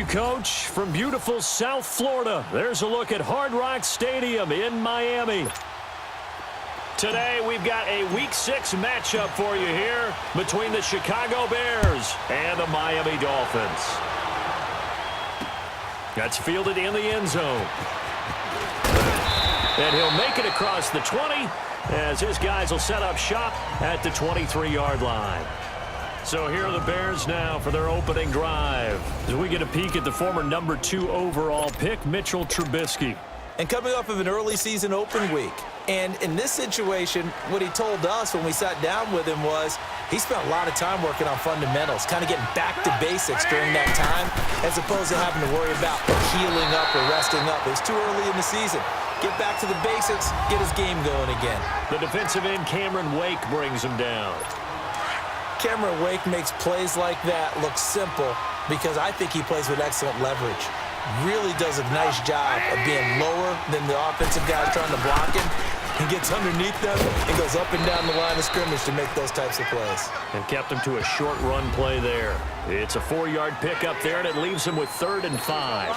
Coach, from beautiful South Florida. There's a look at Hard Rock Stadium in Miami. Today, we've got a Week 6 matchup for you here between the Chicago Bears and the Miami Dolphins. That's fielded in the end zone. And he'll make it across the 20 as his guys will set up shop at the 23-yard line. So here are the Bears now for their opening drive. As we get a peek at the former number 2 overall pick, Mitchell Trubisky. And coming off of an early season open week. And in this situation, what he told us when we sat down with him was he spent a lot of time working on fundamentals, kind of getting back to basics during that time, as opposed to having to worry about healing up or resting up. It was too early in the season. Get back to the basics, get his game going again. The defensive end, Cameron Wake, brings him down. Cameron Wake makes plays like that look simple because I think he plays with excellent leverage. Really does a nice job of being lower than the offensive guys trying to block him. He gets underneath them and goes up and down the line of scrimmage to make those types of plays. And kept him to a short run play there. It's a 4-yard pickup there, and it leaves him with 3rd and 5.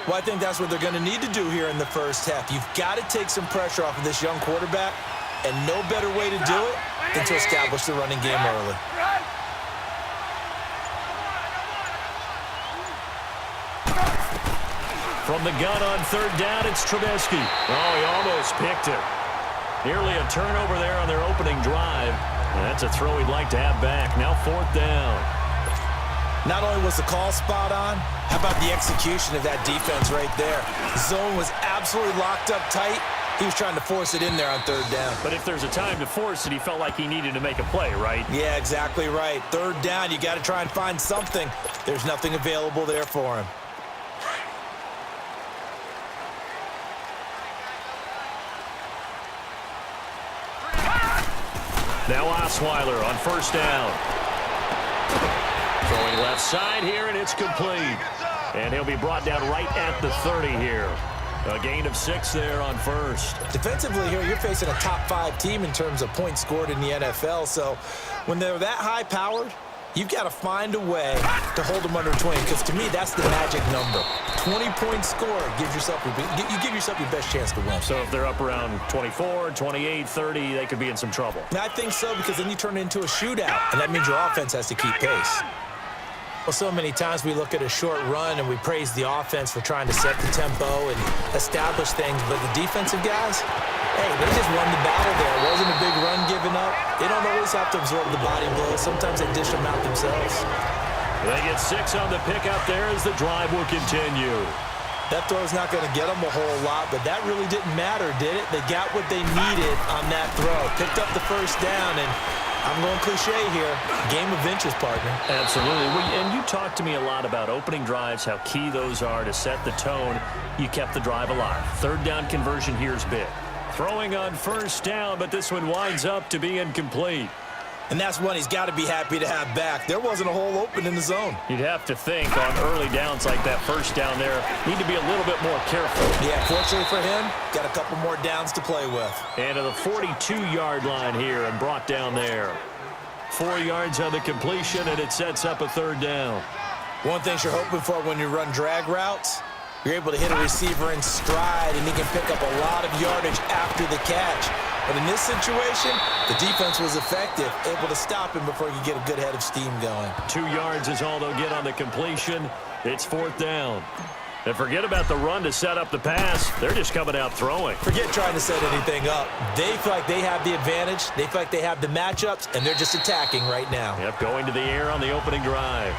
Well, I think that's what they're going to need to do here in the first half. You've got to take some pressure off of this young quarterback, and no better way to do it than to establish the running game early. From the gun on 3rd down, it's Trubisky. Oh, he almost picked it. Nearly a turnover there on their opening drive. And that's a throw he'd like to have back. Now 4th down. Not only was the call spot on, how about the execution of that defense right there? The zone was absolutely locked up tight. He was trying to force it in there on 3rd down. But if there's a time to force it, he felt like he needed to make a play, right? Yeah, exactly right. 3rd down, you got to try and find something. There's nothing available there for him. Now Osweiler on 1st down. Throwing left side here, and it's complete. And he'll be brought down right at the 30 here. A gain of 6 there on 1st. Defensively here, you're facing a top 5 team in terms of points scored in the NFL. So when they're that high-powered, you've got to find a way to hold them under 20, because to me, that's the magic number. 20-point score gives yourself you give yourself your best chance to win. So if they're up around 24, 28, 30, they could be in some trouble. I think so, because then you turn it into a shootout, and that means your offense has to keep pace. Well, so many times we look at a short run and we praise the offense for trying to set the tempo and establish things, but the defensive guys, hey, they just won the battle there. It wasn't a big run given up. They don't always have to absorb the body blows. Sometimes they dish them out themselves. They get 6 on the pickup there as the drive will continue. That throw's not going to get them a whole lot, but that really didn't matter, did it? They got what they needed on that throw. Picked up the 1st down, and I'm going cliche here. Game of inches, partner. Absolutely. And you talked to me a lot about opening drives, how key those are to set the tone. You kept the drive alive. 3rd down conversion here's big. Throwing on 1st down, but this one winds up to be incomplete. And that's one he's got to be happy to have back. There wasn't a hole open in the zone. You'd have to think on early downs like that 1st down there, need to be a little bit more careful. Yeah, fortunately for him, got a couple more downs to play with. And to the 42-yard line here and brought down there. 4 yards on the completion, and it sets up a 3rd down. One thing you're hoping for when you run drag routes, you're able to hit a receiver in stride, and he can pick up a lot of yardage after the catch. But in this situation, the defense was effective, able to stop him before he could get a good head of steam going. 2 yards is all they'll get on the completion. It's 4th down. And forget about the run to set up the pass. They're just coming out throwing. Forget trying to set anything up. They feel like they have the advantage. They feel like they have the matchups, and they're just attacking right now. Yep, going to the air on the opening drive.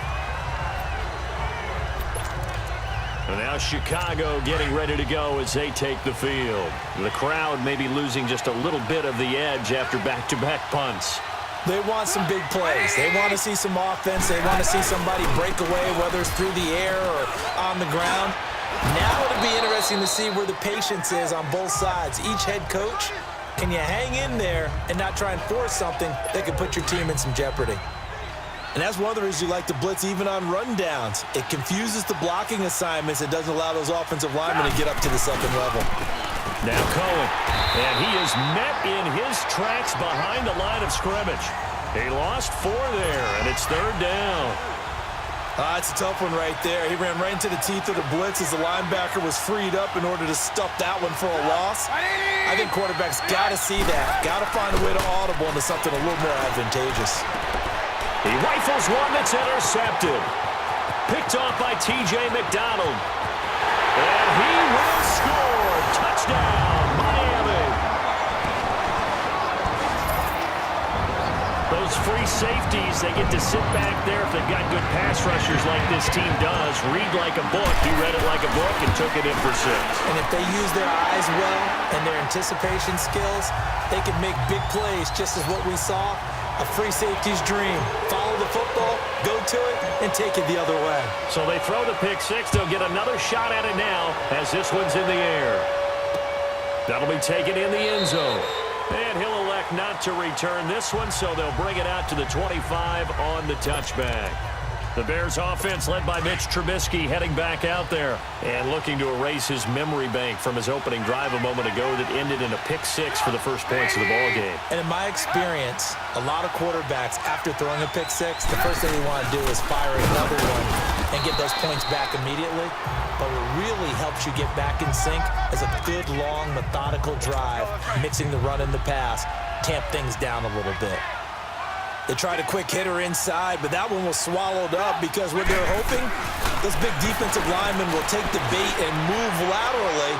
And now Chicago getting ready to go as they take the field. The crowd may be losing just a little bit of the edge after back-to-back punts. They want some big plays. They want to see some offense. They want to see somebody break away, whether it's through the air or on the ground. Now it'll be interesting to see where the patience is on both sides. Each head coach, can you hang in there and not try and force something that could put your team in some jeopardy? And that's one of the reasons you like to blitz even on rundowns. It confuses the blocking assignments. It doesn't allow those offensive linemen to get up to the 2nd level. Now Cohen, and he is met in his tracks behind the line of scrimmage. He lost 4 there, and it's 3rd down. It's a tough one right there. He ran right into the teeth of the blitz as the linebacker was freed up in order to stuff that one for a loss. I think quarterbacks got to see that. Got to find a way to audible into something a little more advantageous. He rifles one that's intercepted. Picked off by T.J. McDonald. And he will score. Touchdown, Miami. Those free safeties, they get to sit back there if they've got good pass rushers like this team does. Read like a book. He read it like a book and took it in for 6. And if they use their eyes well and their anticipation skills, they can make big plays, just as what we saw. A free safety's dream. Follow the football, go to it, and take it the other way. So they throw the pick 6. They'll get another shot at it now as this one's in the air. That'll be taken in the end zone. And he'll elect not to return this one, so they'll bring it out to the 25 on the touchback. The Bears offense led by Mitch Trubisky heading back out there and looking to erase his memory bank from his opening drive a moment ago that ended in a pick 6 for the first points of the ballgame. And in my experience, a lot of quarterbacks, after throwing a pick 6, the first thing they want to do is fire another one and get those points back immediately. But what really helps you get back in sync is a good, long, methodical drive, mixing the run and the pass, tamp things down a little bit. They tried a quick hitter inside, but that one was swallowed up because what they're hoping, those big defensive linemen will take the bait and move laterally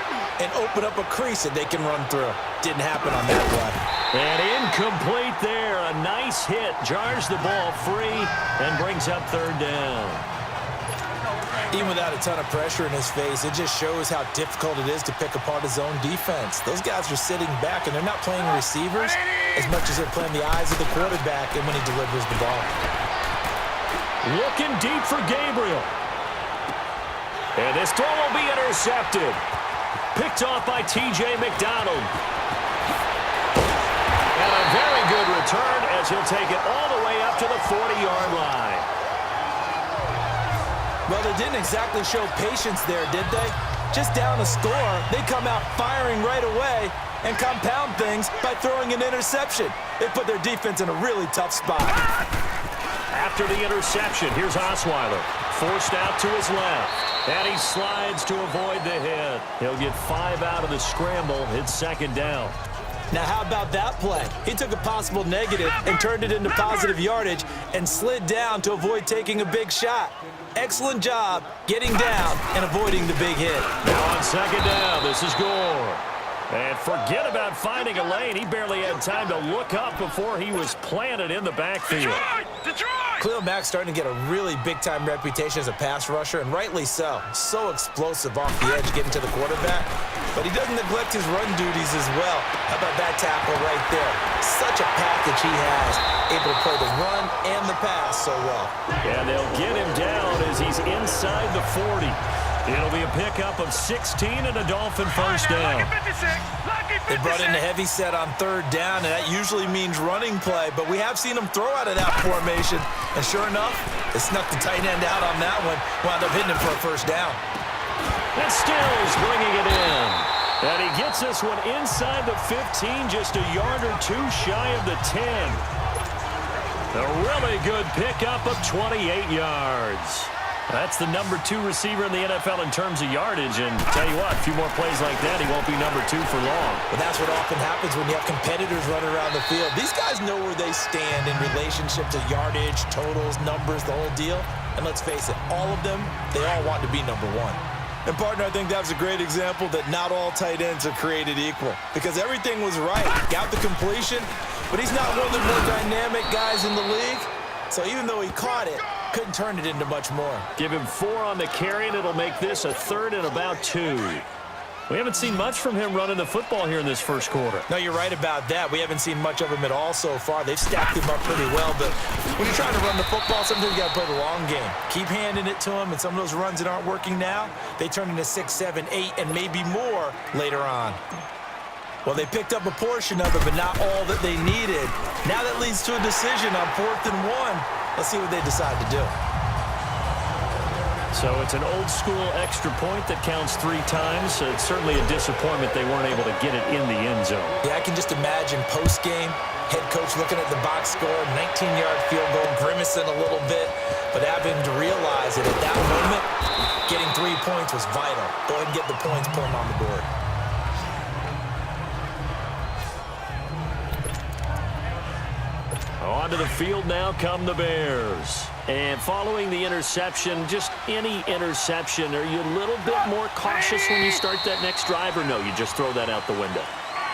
and open up a crease that they can run through. Didn't happen on that one. And incomplete there. A nice hit. Jars the ball free and brings up 3rd down. Even without a ton of pressure in his face, it just shows how difficult it is to pick apart his own defense. Those guys are sitting back, and they're not playing receivers as much as they're playing the eyes of the quarterback and when he delivers the ball. Looking deep for Gabriel. And this throw will be intercepted. Picked off by T.J. McDonald. And a very good return as he'll take it all the way up to the 40-yard line. Well, they didn't exactly show patience there, did they? Just down a score, they come out firing right away and compound things by throwing an interception. They put their defense in a really tough spot. After the interception, here's Osweiler. Forced out to his left. And he slides to avoid the hit. He'll get 5 out of the scramble. It's 2nd down. Now, how about that play? He took a possible negative and turned it into positive yardage and slid down to avoid taking a big shot. Excellent job getting down and avoiding the big hit. Now on 2nd down, this is Gore. And forget about finding a lane. He barely had time to look up before he was planted in the backfield. Khalil Mack's starting to get a really big-time reputation as a pass rusher, and rightly so. So explosive off the edge getting to the quarterback. But he doesn't neglect his run duties as well. How about that tackle right there? Such a package he has, able to play the run and the pass so well. And they'll get him down as he's inside the 40. It'll be a pickup of 16 and a Dolphin first down. They brought in the heavy set on 3rd down, and that usually means running play, but we have seen them throw out of that formation. And sure enough, they snuck the tight end out on that one, wound up hitting him for a first down. And Stills bringing it in. And he gets this one inside the 15, just a yard or 2 shy of the 10. A really good pickup of 28 yards. That's the number 2 receiver in the NFL in terms of yardage. And tell you what, a few more plays like that, he won't be number 2 for long. But that's what often happens when you have competitors running around the field. These guys know where they stand in relationship to yardage, totals, numbers, the whole deal. And let's face it, all of them, they all want to be number 1. And, partner, I think that was a great example that not all tight ends are created equal. Because everything was right. Got the completion, but he's not one of the more dynamic guys in the league. So even though he caught it, couldn't turn it into much more. Give him 4 on the carry, and it'll make this a 3rd and about 2. We haven't seen much from him running the football here in this first quarter. No, you're right about that. We haven't seen much of him at all so far. They've stacked him up pretty well, but when you're trying to run the football, sometimes you got to play the long game. Keep handing it to him, and some of those runs that aren't working now, they turn into 6, 7, 8, and maybe more later on. Well, they picked up a portion of it, but not all that they needed. Now that leads to a decision on 4th and 1. Let's see what they decide to do. So it's an old-school extra point that counts 3 times. So it's certainly a disappointment they weren't able to get it in the end zone. Yeah, I can just imagine post-game, head coach looking at the box score, 19-yard field goal, grimacing a little bit, but having to realize that at that moment, getting 3 points was vital. Go ahead and get the points, put them on the board. Onto the field now come the Bears. And following the interception, just any interception, are you a little bit more cautious when you start that next drive, or no, you just throw that out the window?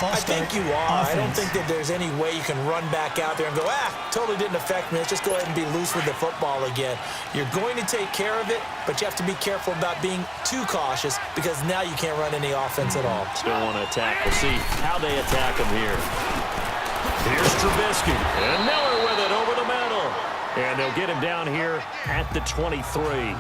I think you are. I don't think that there's any way you can run back out there and go, totally didn't affect me. Let's just go ahead and be loose with the football again. You're going to take care of it, but you have to be careful about being too cautious because now you can't run any offense at all. Still want to attack. We'll see how they attack him here. Here's Trubisky, and Miller with it over the middle. And they'll get him down here at the 23.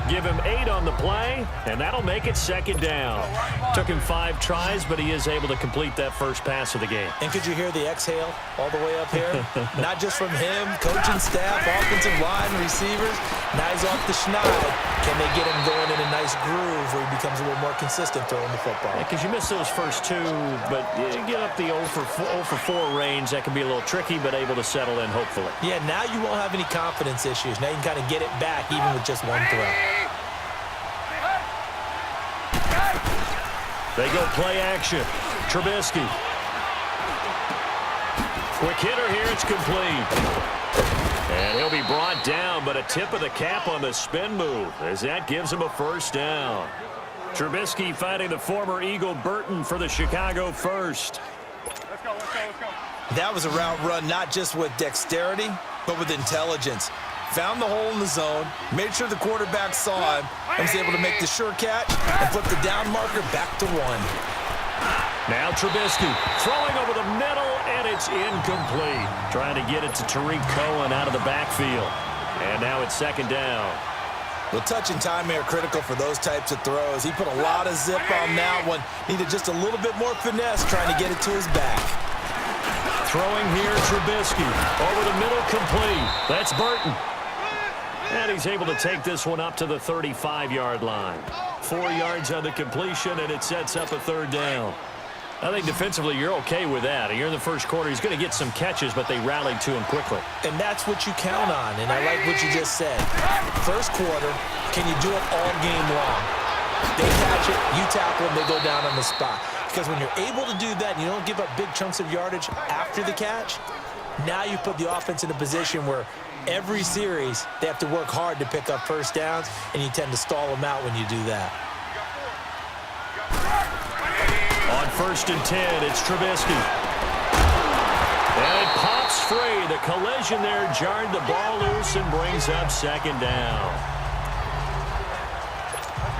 Give him 8 on the play, and that'll make it second down. Took him 5 tries, but he is able to complete that first pass of the game. And could you hear the exhale all the way up here? Not just from him, coaching staff, offensive line, receivers. Now he's off the schneid. Can they get him going in a nice groove where he becomes a little more consistent throwing the football? Because you miss those first 2, but you get up the 0 for 4 range. That can be a little tricky, but able to settle in, hopefully. Yeah, now you won't have any confidence issues. Now you can kind of get it back even with just one throw. They go play action. Trubisky. Quick hitter here. It's complete. And he'll be brought down, but a tip of the cap on the spin move as that gives him a first down. Trubisky fighting the former Eagle Burton for the Chicago first. Let's go. That was a route run not just with dexterity, but with intelligence. Found the hole in the zone, made sure the quarterback saw him, and was able to make the sure catch and flip the down marker back to 1. Now Trubisky throwing over the middle, and it's incomplete. Trying to get it to Tariq Cohen out of the backfield. And now it's second down. Well, touch and timing are critical for those types of throws. He put a lot of zip on that one. Needed just a little bit more finesse trying to get it to his back. Throwing here, Trubisky. Over the middle, complete. That's Burton. And he's able to take this one up to the 35-yard line. 4 yards on the completion, and it sets up a third down. I think defensively you're okay with that. You're in the first quarter. He's going to get some catches, but they rallied to him quickly. And that's what you count on, and I like what you just said. First quarter, can you do it all game long? They catch it, you tackle them, they go down on the spot. Because when you're able to do that and you don't give up big chunks of yardage after the catch, now you put the offense in a position where every series they have to work hard to pick up first downs, and you tend to stall them out when you do that. On 1st and 10, it's Trubisky. And it pops free. The collision there jarred the ball loose and brings up second down.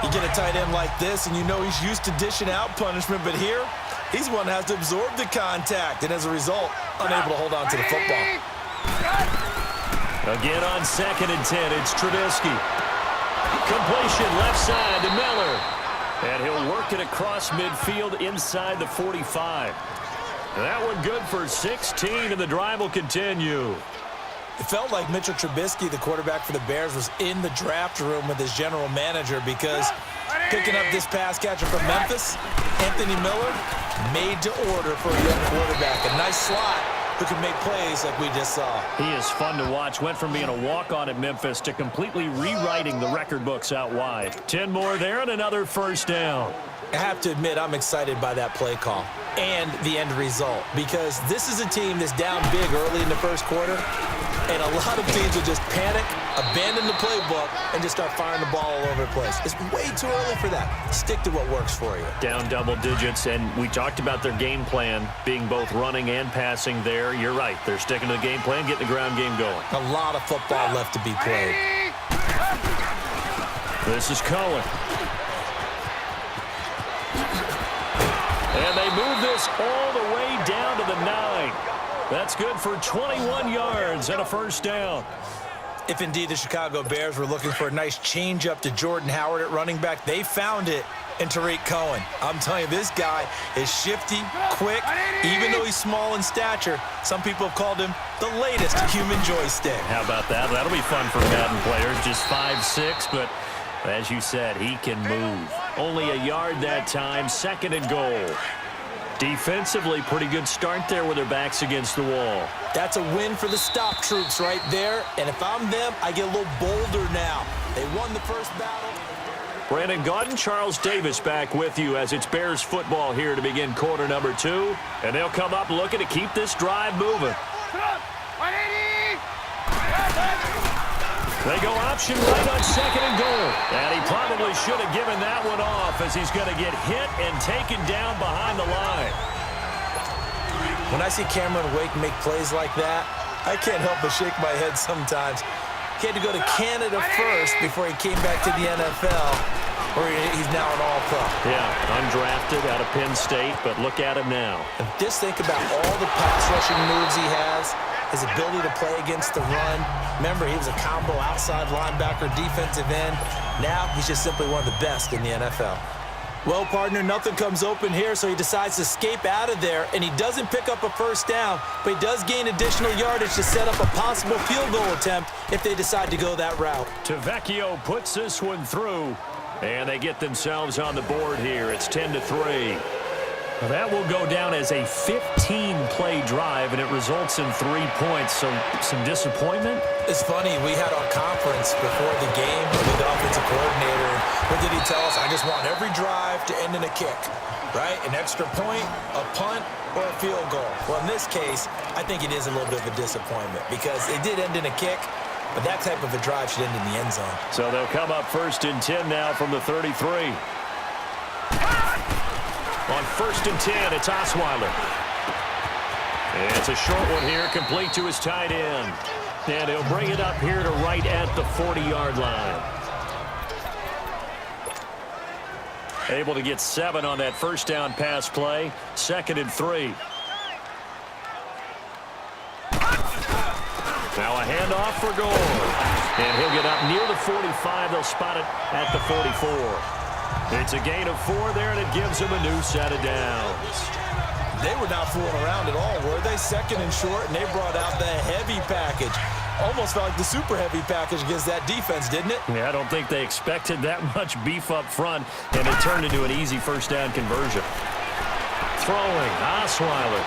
You get a tight end like this, and you know he's used to dishing out punishment, but here, he's one that has to absorb the contact, and as a result, unable to hold on to the football. Again on 2nd and 10, it's Trubisky. Completion left side to Miller. And he'll work it across midfield inside the 45. That one good for 16, and the drive will continue. It felt like Mitchell Trubisky, the quarterback for the Bears, was in the draft room with his general manager because picking up this pass catcher from Memphis, Anthony Miller, made to order for a young quarterback. A nice slot who can make plays like we just saw. He is fun to watch. Went from being a walk-on at Memphis to completely rewriting the record books out wide. 10 more there and another first down. I have to admit, I'm excited by that play call and the end result because this is a team that's down big early in the first quarter, and a lot of teams will just panic, abandon the playbook, and just start firing the ball all over the place. It's way too early for that. Stick to what works for you. Down double digits, and we talked about their game plan being both running and passing there. You're right. They're sticking to the game plan, getting the ground game going. A lot of football left to be played. This is Cohen. And they move this all the way down to the 9. That's good for 21 yards and a first down. If indeed the Chicago Bears were looking for a nice change-up to Jordan Howard at running back, they found it in Tariq Cohen. I'm telling you, this guy is shifty, quick, even though he's small in stature. Some people have called him the latest human joystick. How about that? That'll be fun for Madden players. Just 5'6", but As you said, he can move. Only a yard that time, 2nd and goal. Defensively, pretty good start there with their backs against the wall. That's a win for the stop troops right there. And if I'm them, I get a little bolder now. They won the first battle. Brandon Gaudin, Charles Davis back with you as it's Bears football here to begin quarter number 2. And they'll come up looking to keep this drive moving. They go option right on 2nd and goal. And he probably should have given that one off as he's going to get hit and taken down behind the line. When I see Cameron Wake make plays like that, I can't help but shake my head sometimes. He had to go to Canada first before he came back to the NFL, where he's now an all-pro. Yeah, undrafted out of Penn State, but look at him now. And just think about all the pass-rushing moves he has, his ability to play against the run. Remember, he was a combo outside linebacker, defensive end. Now he's just simply one of the best in the NFL. Well, partner, nothing comes open here, so he decides to escape out of there, and he doesn't pick up a first down, but he does gain additional yardage to set up a possible field goal attempt if they decide to go that route. Tavecchio puts this one through, and they get themselves on the board here. It's 10-3. Well, that will go down as a 15-play drive, and it results in 3 points. So some disappointment? It's funny. We had our conference before the game with the offensive coordinator. What did he tell us? I just want every drive to end in a kick, right? An extra point, a punt, or a field goal. Well, in this case, I think it is a little bit of a disappointment because it did end in a kick, but that type of a drive should end in the end zone. So they'll come up 1st and 10 now from the 33. On 1st and 10, it's Osweiler. And it's a short one here, complete to his tight end. And he'll bring it up here to right at the 40-yard line. Able to get 7 on that first down pass play. 2nd and 3. Now a handoff for Gore. And he'll get up near the 45. They'll spot it at the 44. It's a gain of 4 there, and it gives them a new set of downs. They were not fooling around at all, were they? 2nd and short, and they brought out the heavy package. Almost felt like the super heavy package against that defense, didn't it? Yeah, I don't think they expected that much beef up front, and it turned into an easy first down conversion. Throwing, Osweiler.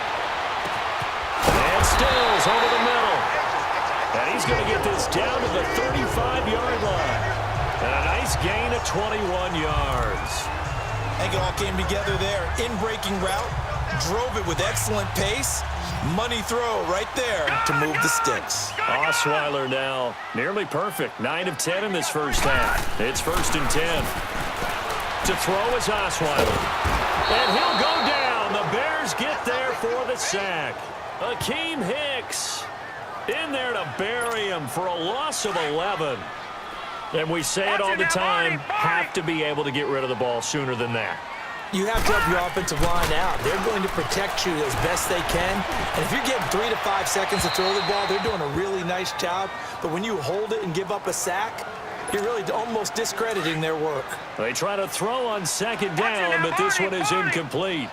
And Stills over the middle. And he's going to get this down to the 35-yard line. And a nice gain of 21 yards. I think it all came together there. In-breaking route, drove it with excellent pace. Money throw right there to move the sticks. Osweiler now nearly perfect. 9 of 10 in this first half. It's 1st and 10. To throw is Osweiler. And he'll go down. The Bears get there for the sack. Akeem Hicks in there to bury him for a loss of 11. And we say it all the time, have to be able to get rid of the ball sooner than that. You have to help your offensive line out. They're going to protect you as best they can. And if you're getting 3 to 5 seconds to throw the ball, they're doing a really nice job. But when you hold it and give up a sack, you're really almost discrediting their work. They try to throw on 2nd down, but this one is incomplete.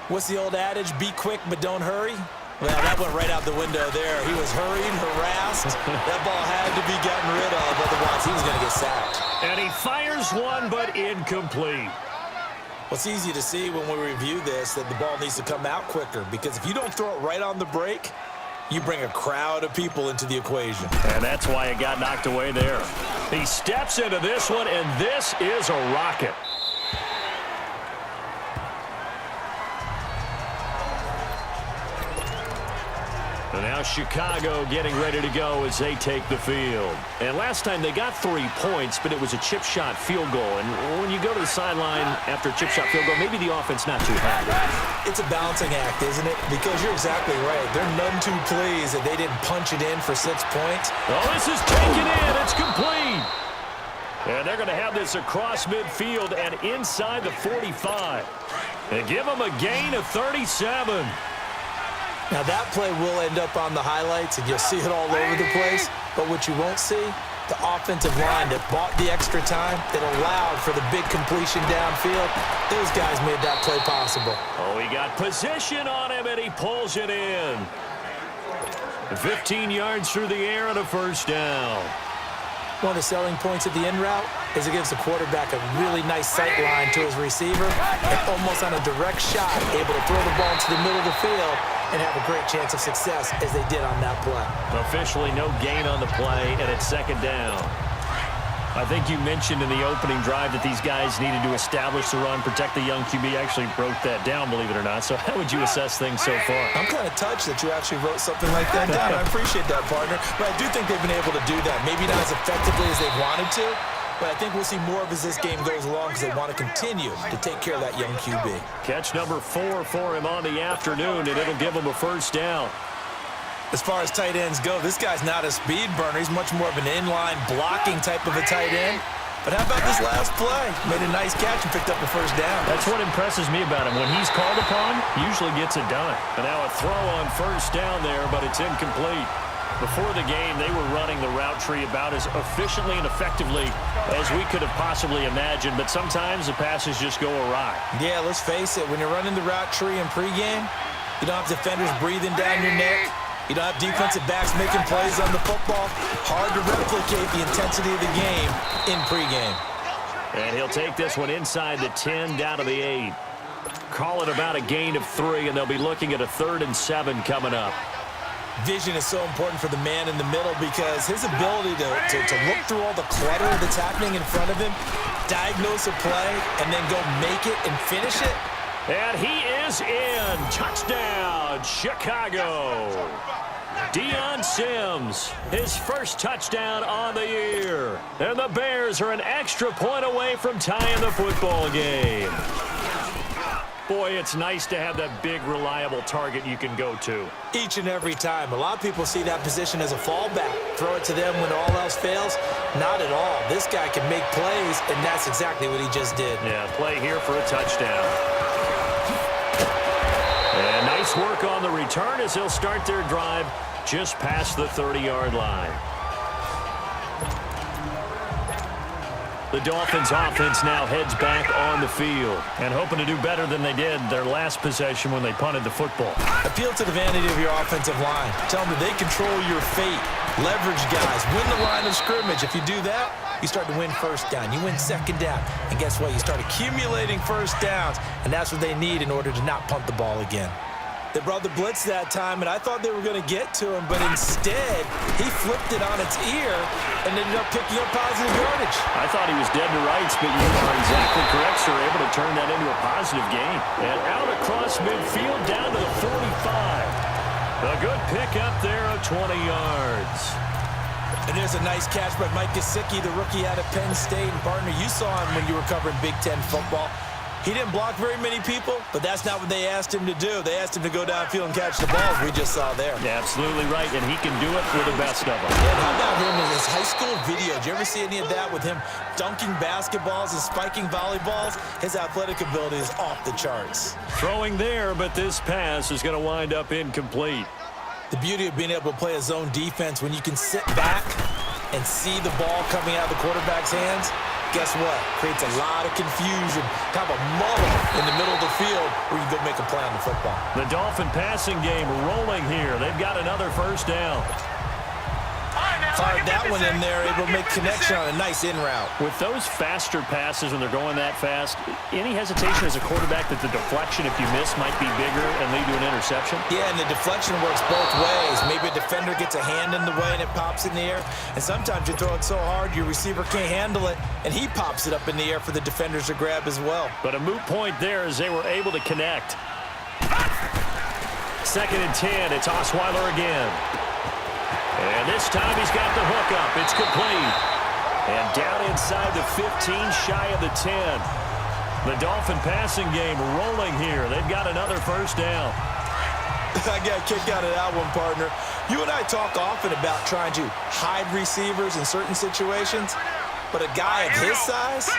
What's the old adage? Be quick, but don't hurry. Well, that went right out the window there. He was hurried, harassed. That ball had to be gotten rid of, otherwise he was going to get sacked. And he fires one, but incomplete. Well, it's easy to see when we review this that the ball needs to come out quicker, because if you don't throw it right on the break, you bring a crowd of people into the equation. And that's why it got knocked away there. He steps into this one, and this is a rocket. And now Chicago getting ready to go as they take the field. And last time they got 3 points, but it was a chip shot field goal. And when you go to the sideline after a chip shot field goal, maybe the offense not too happy. It's a balancing act, isn't it? Because you're exactly right. They're none too pleased that they didn't punch it in for 6 points. Oh, this is taken in. It's complete. And they're going to have this across midfield and inside the 45. And give them a gain of 37. Now, that play will end up on the highlights, and you'll see it all over the place. But what you won't see, the offensive line that bought the extra time, that allowed for the big completion downfield, those guys made that play possible. Oh, he got position on him, and he pulls it in. 15 yards through the air and a first down. One of the selling points of the in route is it gives the quarterback a really nice sight line to his receiver and almost on a direct shot able to throw the ball into the middle of the field and have a great chance of success as they did on that play. Officially no gain on the play, and it's second down. I think you mentioned in the opening drive that these guys needed to establish the run, protect the young QB. Actually broke that down, believe it or not. So how would you assess things so far? I'm kind of touched that you actually wrote something like that down. I appreciate that, partner. But I do think they've been able to do that. Maybe not as effectively as they wanted to, but I think we'll see more of as this game goes along because they want to continue to take care of that young QB. Catch number 4 for him on the afternoon, and it'll give him a first down. As far as tight ends go, this guy's not a speed burner. He's much more of an inline blocking type of a tight end. But how about this last play? Made a nice catch and picked up a first down. That's what impresses me about him. When he's called upon, usually gets it done. And now a throw on first down there, but it's incomplete. Before the game, they were running the route tree about as efficiently and effectively as we could have possibly imagined. But sometimes the passes just go awry. Yeah, let's face it. When you're running the route tree in pregame, you don't have defenders breathing down your neck. You don't have defensive backs making plays on the football. Hard to replicate the intensity of the game in pregame. And he'll take this one inside the 10, down to the 8. Call it about a gain of 3, and they'll be looking at a 3rd and 7 coming up. Vision is so important for the man in the middle because his ability to look through all the clutter that's happening in front of him, diagnose a play, and then go make it and finish it. And he is in. Touchdown, Chicago. Deion Sims, his first touchdown on the year. And the Bears are an extra point away from tying the football game. Boy, it's nice to have that big, reliable target you can go to. Each and every time. A lot of people see that position as a fallback. Throw it to them when all else fails. Not at all. This guy can make plays, and that's exactly what he just did. Yeah, play here for a touchdown. And nice work on the return as they'll start their drive just past the 30-yard line. The Dolphins offense now heads back on the field and hoping to do better than they did their last possession when they punted the football. Appeal to the vanity of your offensive line. Tell them that they control your fate. Leverage guys. Win the line of scrimmage. If you do that, you start to win first down. You win second down. And guess what? You start accumulating first downs, and that's what they need in order to not punt the ball again. They brought the blitz that time, and I thought they were going to get to him, but instead, he flipped it on its ear and ended up picking up positive yardage. I thought he was dead to rights, but you are exactly correct, sir. Able to turn that into a positive gain. And out across midfield, down to the 45. A good pick up there of 20 yards. And there's a nice catch by Mike Gesicki, the rookie out of Penn State. And partner, you saw him when you were covering Big Ten football. He didn't block very many people, but that's not what they asked him to do. They asked him to go downfield and catch the balls we just saw there. Yeah, absolutely right, and he can do it for the best of them. And how about him in his high school video? Did you ever see any of that with him dunking basketballs and spiking volleyballs? His athletic ability is off the charts. Throwing there, but this pass is going to wind up incomplete. The beauty of being able to play a zone defense when you can sit back and see the ball coming out of the quarterback's hands, guess what? Creates a lot of confusion, kind of a muddle in the middle of the field where you can go make a play on the football. The Dolphin passing game rolling here. They've got another first down. Fired that one in there, able to make connection on a nice in route. With those faster passes when they're going that fast, any hesitation as a quarterback that the deflection, if you miss, might be bigger and lead to an interception? Yeah, and the deflection works both ways. Maybe a defender gets a hand in the way and it pops in the air. And sometimes you throw it so hard your receiver can't handle it, and he pops it up in the air for the defenders to grab as well. But a moot point there as they were able to connect. 2nd and 10. It's Osweiler again. And this time he's got the hook up. It's complete. And down inside the 15, shy of the 10. The Dolphin passing game rolling here. They've got another first down. I got a kick out of that one, partner. You and I talk often about trying to hide receivers in certain situations, but a guy of his size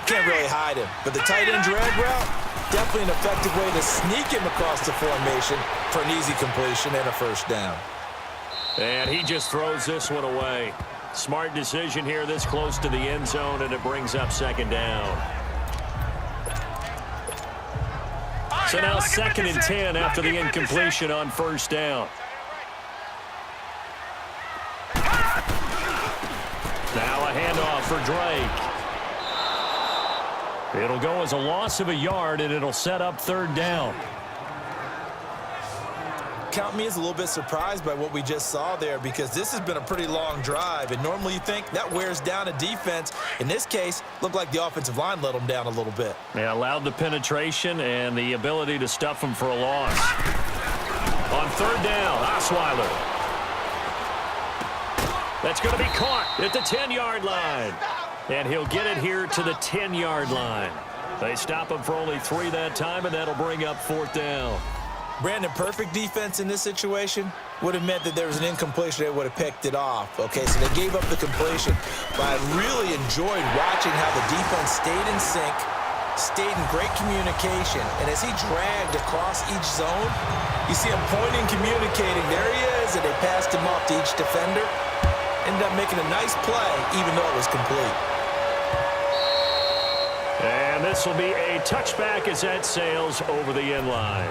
can't really hide him. But the tight end drag route, definitely an effective way to sneak him across the formation for an easy completion and a first down. And he just throws this one away. Smart decision here this close to the end zone, and it brings up 2nd down. So now 2nd and 10 after the incompletion on first down. Now a for Drake. It'll go as a loss of a yard, and it'll set up third down. Count me as a little bit surprised by what we just saw there, because this has been a pretty long drive, and normally you think that wears down a defense. In this case, looked like the offensive line let them down a little bit. Yeah, allowed the penetration and the ability to stuff them for a loss. On third down, Osweiler. That's going to be caught at the 10-yard line. And he'll get it here to the 10-yard line. They stop him for only 3 that time, and that'll bring up fourth down. Brandon, perfect defense in this situation would have meant that there was an incompletion. They would have picked it off. Okay, so they gave up the completion. But I really enjoyed watching how the defense stayed in sync, stayed in great communication. And as he dragged across each zone, you see him pointing, communicating. There he is, and they passed him off to each defender. Ended up making a nice play, even though it was complete. And this will be a touchback as that sails over the end line.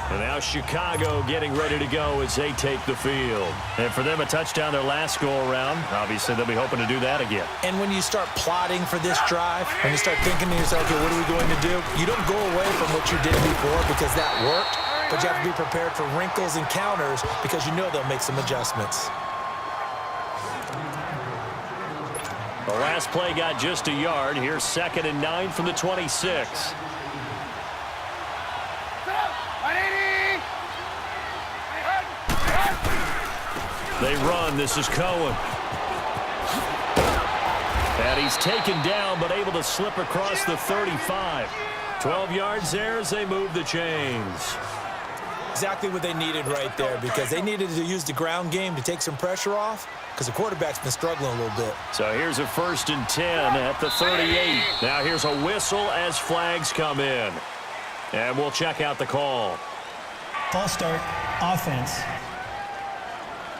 And now Chicago getting ready to go as they take the field. And for them, a touchdown their last go-around. Obviously, they'll be hoping to do that again. And when you start plotting for this drive, when you start thinking to yourself, okay, what are we going to do? You don't go away from what you did before because that worked, but you have to be prepared for wrinkles and counters because you know they'll make some adjustments. The last play got just a yard. Here's 2nd and 9 from the 26. They run. This is Cohen. And he's taken down, but able to slip across the 35. 12 yards there as they move the chains. Exactly what they needed right there, because they needed to use the ground game to take some pressure off, because the quarterback's been struggling a little bit. So here's a 1st and 10 at the 38. Now here's a whistle as flags come in. And we'll check out the call. False start, offense.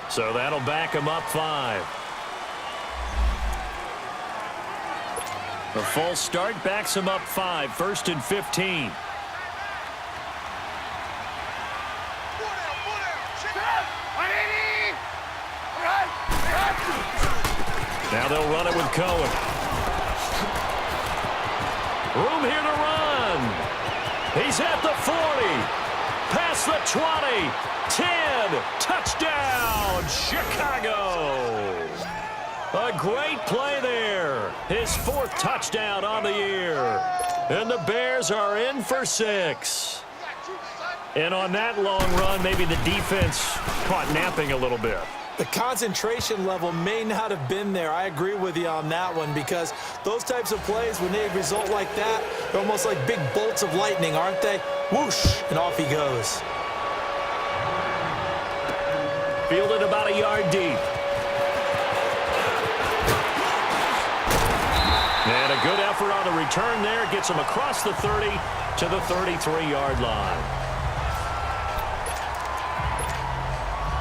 So that'll back him up 5. The false start backs him up 5. 1st and 15. Now they'll run it with Cohen. Room here to run. He's at the 40. Past the 20. 10. Touchdown, Chicago. A great play there. His 4th touchdown on the year. And the Bears are in for 6. And on that long run, maybe the defense caught napping a little bit. The concentration level may not have been there. I agree with you on that one, because those types of plays, when they result like that, they're almost like big bolts of lightning, aren't they? Whoosh, and off he goes. Fielded about a yard deep. And a good effort on the return there. Gets him across the 30 to the 33-yard line.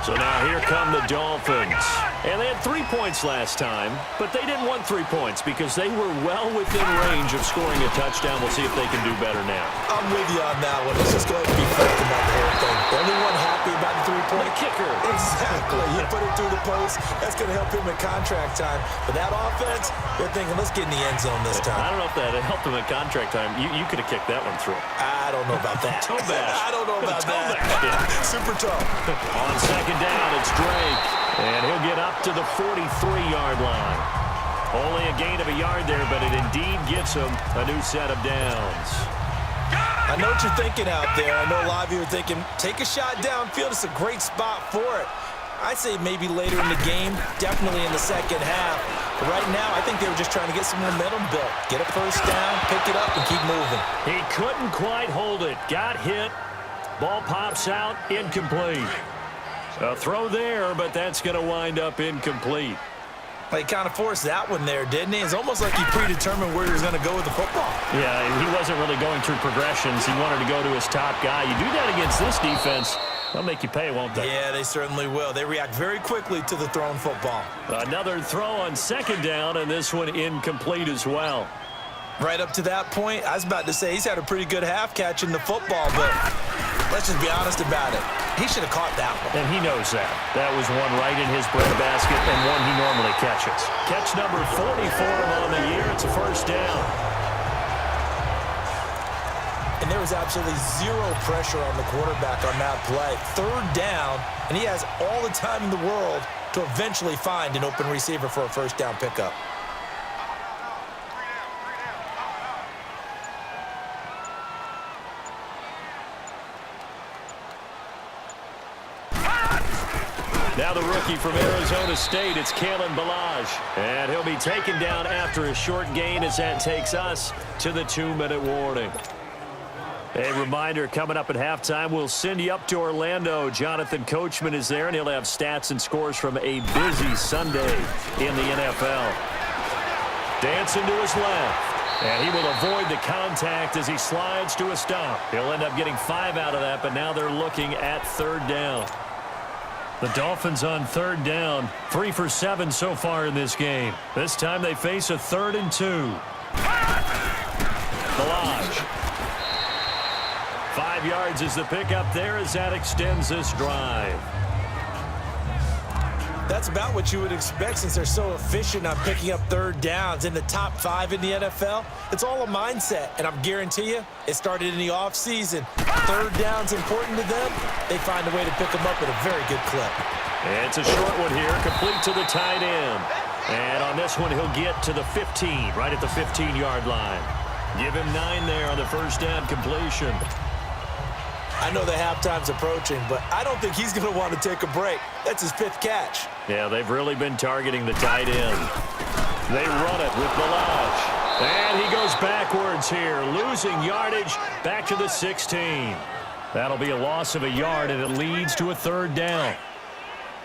So now here come the Dolphins. And they had 3 points last time, but they didn't want 3 points because they were well within range of scoring a touchdown. We'll see if they can do better now. I'm with you on that one. Let's just go ahead and be frank about the whole thing. The only one happy about the 3-point kicker. Exactly. You put it through the post. That's going to help him in contract time. But that offense, they're thinking, let's get in the end zone this time. I don't know if that helped him in contract time. You could have kicked that one through. I don't know about that. Toe bash. I don't know about that. Yeah. Super toe. On 2nd down, it's Drake. And he'll get up to the 43-yard line. Only a gain of a yard there, but it indeed gets him a new set of downs. I know what you're thinking out there. I know a lot of you are thinking, take a shot downfield. It's a great spot for it. I'd say maybe later in the game, definitely in the second half. But right now, I think they were just trying to get some momentum built. Get a first down, pick it up, and keep moving. He couldn't quite hold it. Got hit. Ball pops out. Incomplete. A throw there, but that's going to wind up incomplete. He kind of forced that one there, didn't he? It's almost like he predetermined where he was going to go with the football. Yeah, he wasn't really going through progressions. He wanted to go to his top guy. You do that against this defense, they'll make you pay, won't they? Yeah, they certainly will. They react very quickly to the thrown football. Another throw on 2nd down, and this one incomplete as well. Right up to that point, I was about to say he's had a pretty good half catching the football, but Let's just be honest about it. He should have caught that one. And he knows that. That was one right in his breadbasket and one he normally catches. Catch number 44 on the year. It's a first down. And there was absolutely zero pressure on the quarterback on that play. Third down, and he has all the time in the world to eventually find an open receiver for a first down pickup. Now the rookie from Arizona State, it's Kalen Ballage. And he'll be taken down after a short gain as that takes us to the 2-minute warning. A reminder, coming up at halftime, we'll send you up to Orlando. Jonathan Coachman is there, and he'll have stats and scores from a busy Sunday in the NFL. Dancing to his left, and he will avoid the contact as he slides to a stop. He'll end up getting 5 out of that, but now they're looking at third down. The Dolphins on third down, 3 for 7 so far in this game. This time they face a 3rd and 2. Ballage. 5 yards is the pickup there as that extends this drive. That's about what you would expect since they're so efficient on picking up third downs. In the top 5 in the NFL, it's all a mindset, and I'm guarantee you it started in the offseason. Third down's important to them. They find a way to pick them up at a very good clip. And it's a short one here, complete to the tight end. And on this one, he'll get to the 15, right at the 15-yard line. Give him 9 there on the first down completion. I know the halftime's approaching, but I don't think he's going to want to take a break. That's his 5th catch. Yeah, they've really been targeting the tight end. They run it with Ballage. And he goes backwards here, losing yardage back to the 16. That'll be a loss of a yard, and it leads to a third down.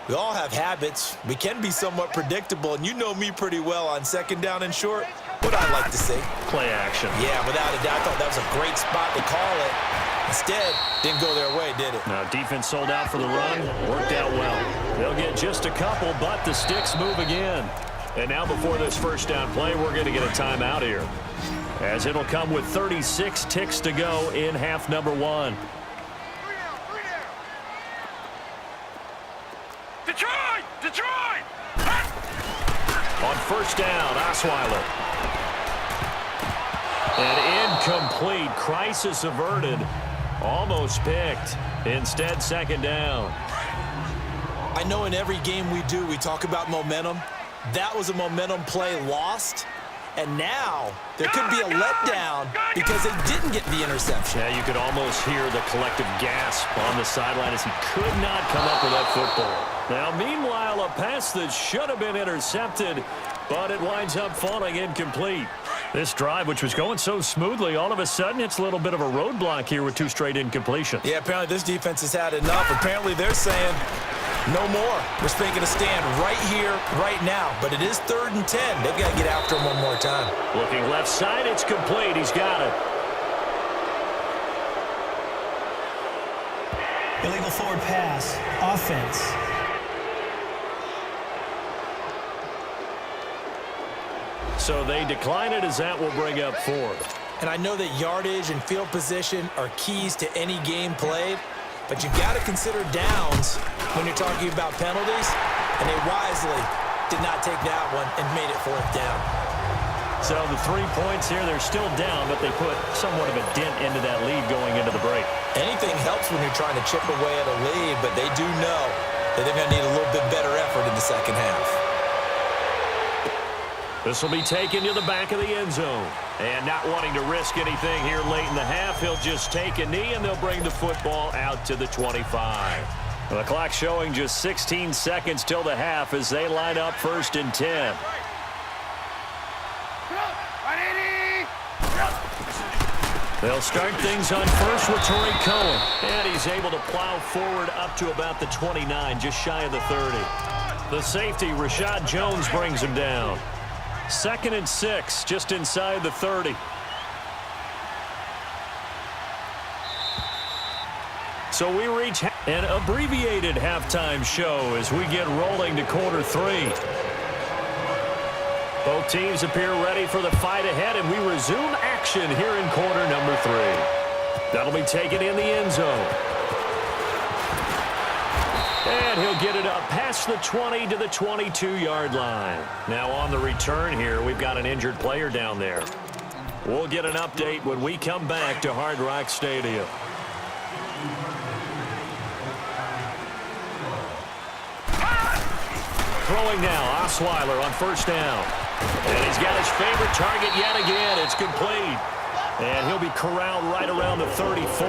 We all have habits. We can be somewhat predictable, and you know me pretty well on second down and short. What I like to see. Play action. Yeah, without a doubt. I thought that was a great spot to call it. Instead, didn't go their way, did it? Now, defense sold out for the run. Worked out well. They'll get just a couple, but the sticks move again. And now before this first down play, we're going to get a timeout here, as it'll come with 36 ticks to go in half number 1. Detroit! Detroit! On first down, Osweiler. And incomplete. Crisis averted. Almost picked. Instead, second down. I know in every game we do, we talk about momentum. That was a momentum play lost. And now there could be a letdown because they didn't get the interception. Yeah, you could almost hear the collective gasp on the sideline as he could not come up with that football. Now, meanwhile, a pass that should have been intercepted, but it winds up falling incomplete. This drive, which was going so smoothly, all of a sudden it's a little bit of a roadblock here with 2 straight incompletions. Yeah, apparently this defense has had enough. Apparently they're saying no more. We're making a stand right here, right now. But it is 3rd and 10. They've got to get after him one more time. Looking left side, it's complete. He's got it. Illegal forward pass. Offense. So they decline it as that will bring up 4th. And I know that yardage and field position are keys to any game played, but you've got to consider downs when you're talking about penalties, and they wisely did not take that one and made it 4th down. So the 3 points here, they're still down, but they put somewhat of a dent into that lead going into the break. Anything helps when you're trying to chip away at a lead, but they do know that they're going to need a little bit better effort in the second half. This will be taken to the back of the end zone. And not wanting to risk anything here late in the half, he'll just take a knee, and they'll bring the football out to the 25. The clock showing just 16 seconds till the half as they line up 1st and 10. They'll start things on first with Torrey Cohen. And he's able to plow forward up to about the 29, just shy of the 30. The safety, Rashad Jones, brings him down. 2nd and 6, just inside the 30. So we reach an abbreviated halftime show as we get rolling to quarter 3. Both teams appear ready for the fight ahead, and we resume action here in quarter number 3. That'll be taken in the end zone. And he'll get it up past the 20 to the 22-yard line. Now on the return here, we've got an injured player down there. We'll get an update when we come back to Hard Rock Stadium. Throwing now, Osweiler on first down. And he's got his favorite target yet again. It's complete. And he'll be corralled right around the 34.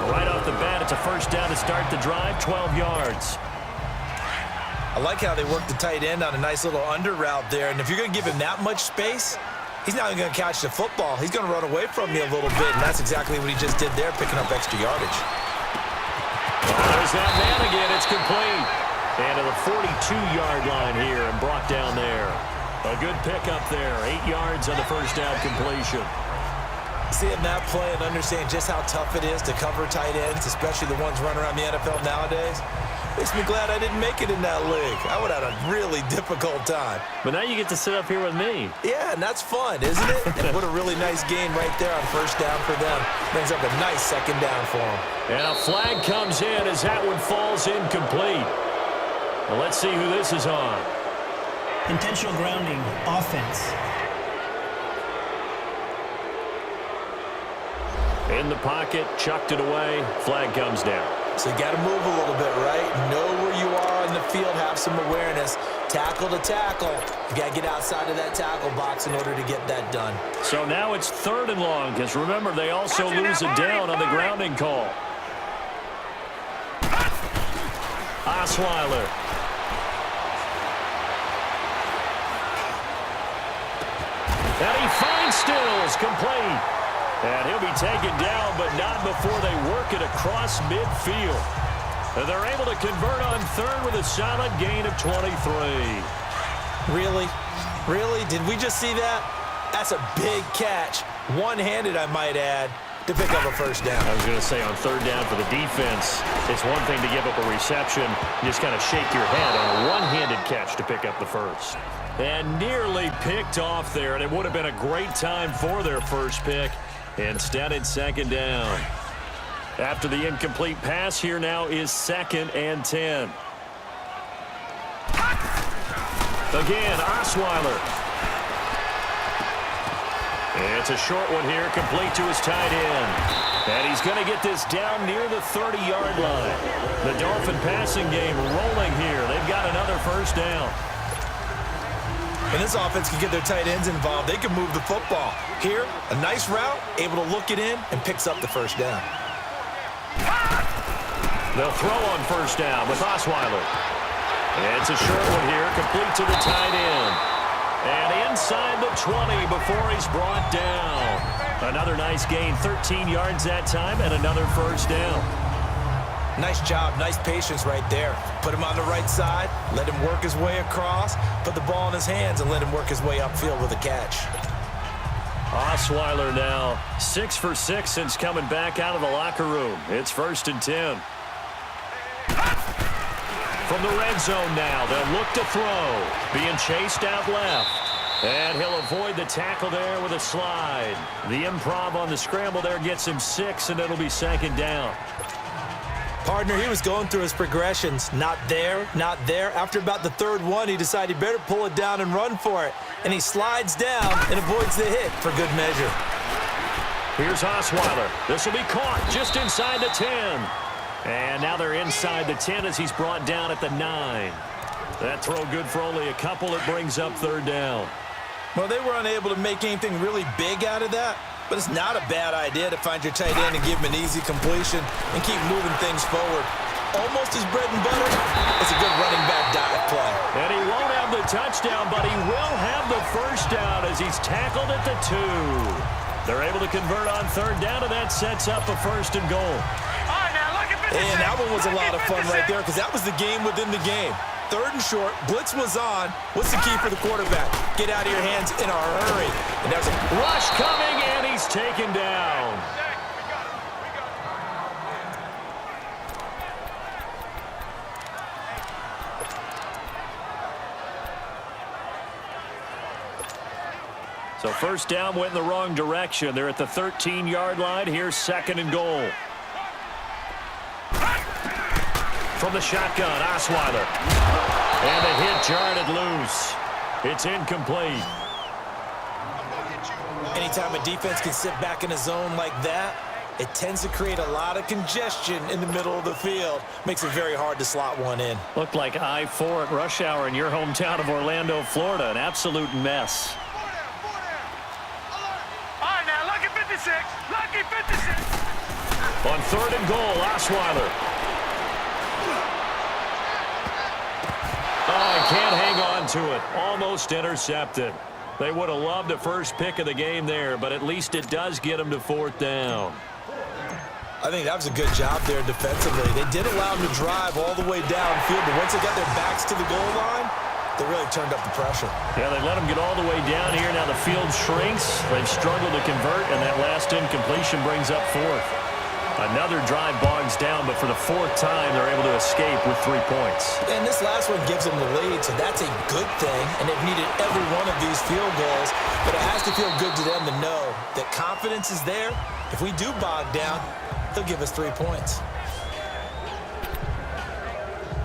Right off the bat, it's a first down to start the drive, 12 yards. I like how they work the tight end on a nice little under route there. And if you're going to give him that much space, he's not even going to catch the football. He's going to run away from you a little bit, and that's exactly what he just did there, picking up extra yardage. There's that man again. It's complete. And to the 42-yard line here and brought down there. A good pickup there. 8 yards on the first down completion. Seeing that play and understand just how tough it is to cover tight ends, especially the ones running around the NFL nowadays, makes me glad I didn't make it in that league. I would have had a really difficult time. But now you get to sit up here with me. Yeah, and that's fun, isn't it? And what a really nice gain right there on first down for them. Brings up a nice second down for them. And a flag comes in as that one falls incomplete. Well, let's see who this is on. Intentional grounding, offense. In the pocket, chucked it away, flag comes down. So you got to move a little bit, right? Know where you are on the field, have some awareness. Tackle to tackle. You got to get outside of that tackle box in order to get that done. So now it's 3rd and long, because remember, they also lose a down on the grounding call. Osweiler. And he finds Stills, complete. And he'll be taken down, but not before they work it across midfield. And they're able to convert on 3rd with a solid gain of 23. Really? Really? Did we just see that? That's a big catch. One-handed, I might add, to pick up a first down. I was going to say, on 3rd down for the defense, it's one thing to give up a reception. You just kind of shake your head on a one-handed catch to pick up the first. And nearly picked off there, and it would have been a great time for their first pick. Instead, it's 2nd down. After the incomplete pass, here now is 2nd and 10. Again, Osweiler. It's a short one here, complete to his tight end. And he's going to get this down near the 30-yard line. The Dolphin passing game rolling here. They've got another first down. When this offense can get their tight ends involved, they can move the football. Here, a nice route, able to look it in, and picks up the first down. They'll throw on first down with Osweiler. It's a short one here, complete to the tight end. And inside the 20 before he's brought down. Another nice gain, 13 yards that time, and another first down. Nice job, nice patience right there. Put him on the right side, let him work his way across, put the ball in his hands, and let him work his way upfield with a catch. Osweiler now 6 for 6 since coming back out of the locker room. It's 1st and 10. From the red zone now, they'll look to throw. Being chased out left. And he'll avoid the tackle there with a slide. The improv on the scramble there gets him 6, and it'll be 2nd down. Partner, he was going through his progressions. Not there, not there. After about the 3rd one, he decided he better pull it down and run for it. And he slides down and avoids the hit for good measure. Here's Osweiler. This will be caught just inside the 10. And now they're inside the 10 as he's brought down at the 9. That throw good for only a couple. It brings up 3rd down. Well, they were unable to make anything really big out of that. But it's not a bad idea to find your tight end and give him an easy completion and keep moving things forward. Almost his bread and butter. It's a good running back dive play. And he won't have the touchdown, but he will have the first down as he's tackled at the 2. They're able to convert on 3rd down, and that sets up a 1st and goal. And that one was a lot of fun right there because that was the game within the game. 3rd and short, blitz was on. What's the key for the quarterback? Get out of your hands in a hurry. And there's a rush coming, and he's taken down. So 1st down went in the wrong direction. They're at the 13-yard line. Here's 2nd and goal. from the shotgun, Osweiler. And the hit jarred it loose. It's incomplete. Anytime a defense can sit back in a zone like that, it tends to create a lot of congestion in the middle of the field. Makes it very hard to slot one in. Looked like I-4 at rush hour in your hometown of Orlando, Florida. An absolute mess. All right, now, lucky 56. Lucky 56. On 3rd and goal, Osweiler. Oh, he can't hang on to it. Almost intercepted. They would have loved the first pick of the game there, but at least it does get them to 4th down. I think that was a good job there defensively. They did allow them to drive all the way downfield, but once they got their backs to the goal line, they really turned up the pressure. Yeah, they let them get all the way down here. Now the field shrinks. They've struggled to convert, and that last incompletion brings up 4th. Another drive bogs down, but for the 4th time, they're able to escape with 3 points. And this last one gives them the lead, so that's a good thing. And they've needed every one of these field goals, but it has to feel good to them to know that confidence is there. If we do bog down, they'll give us 3 points.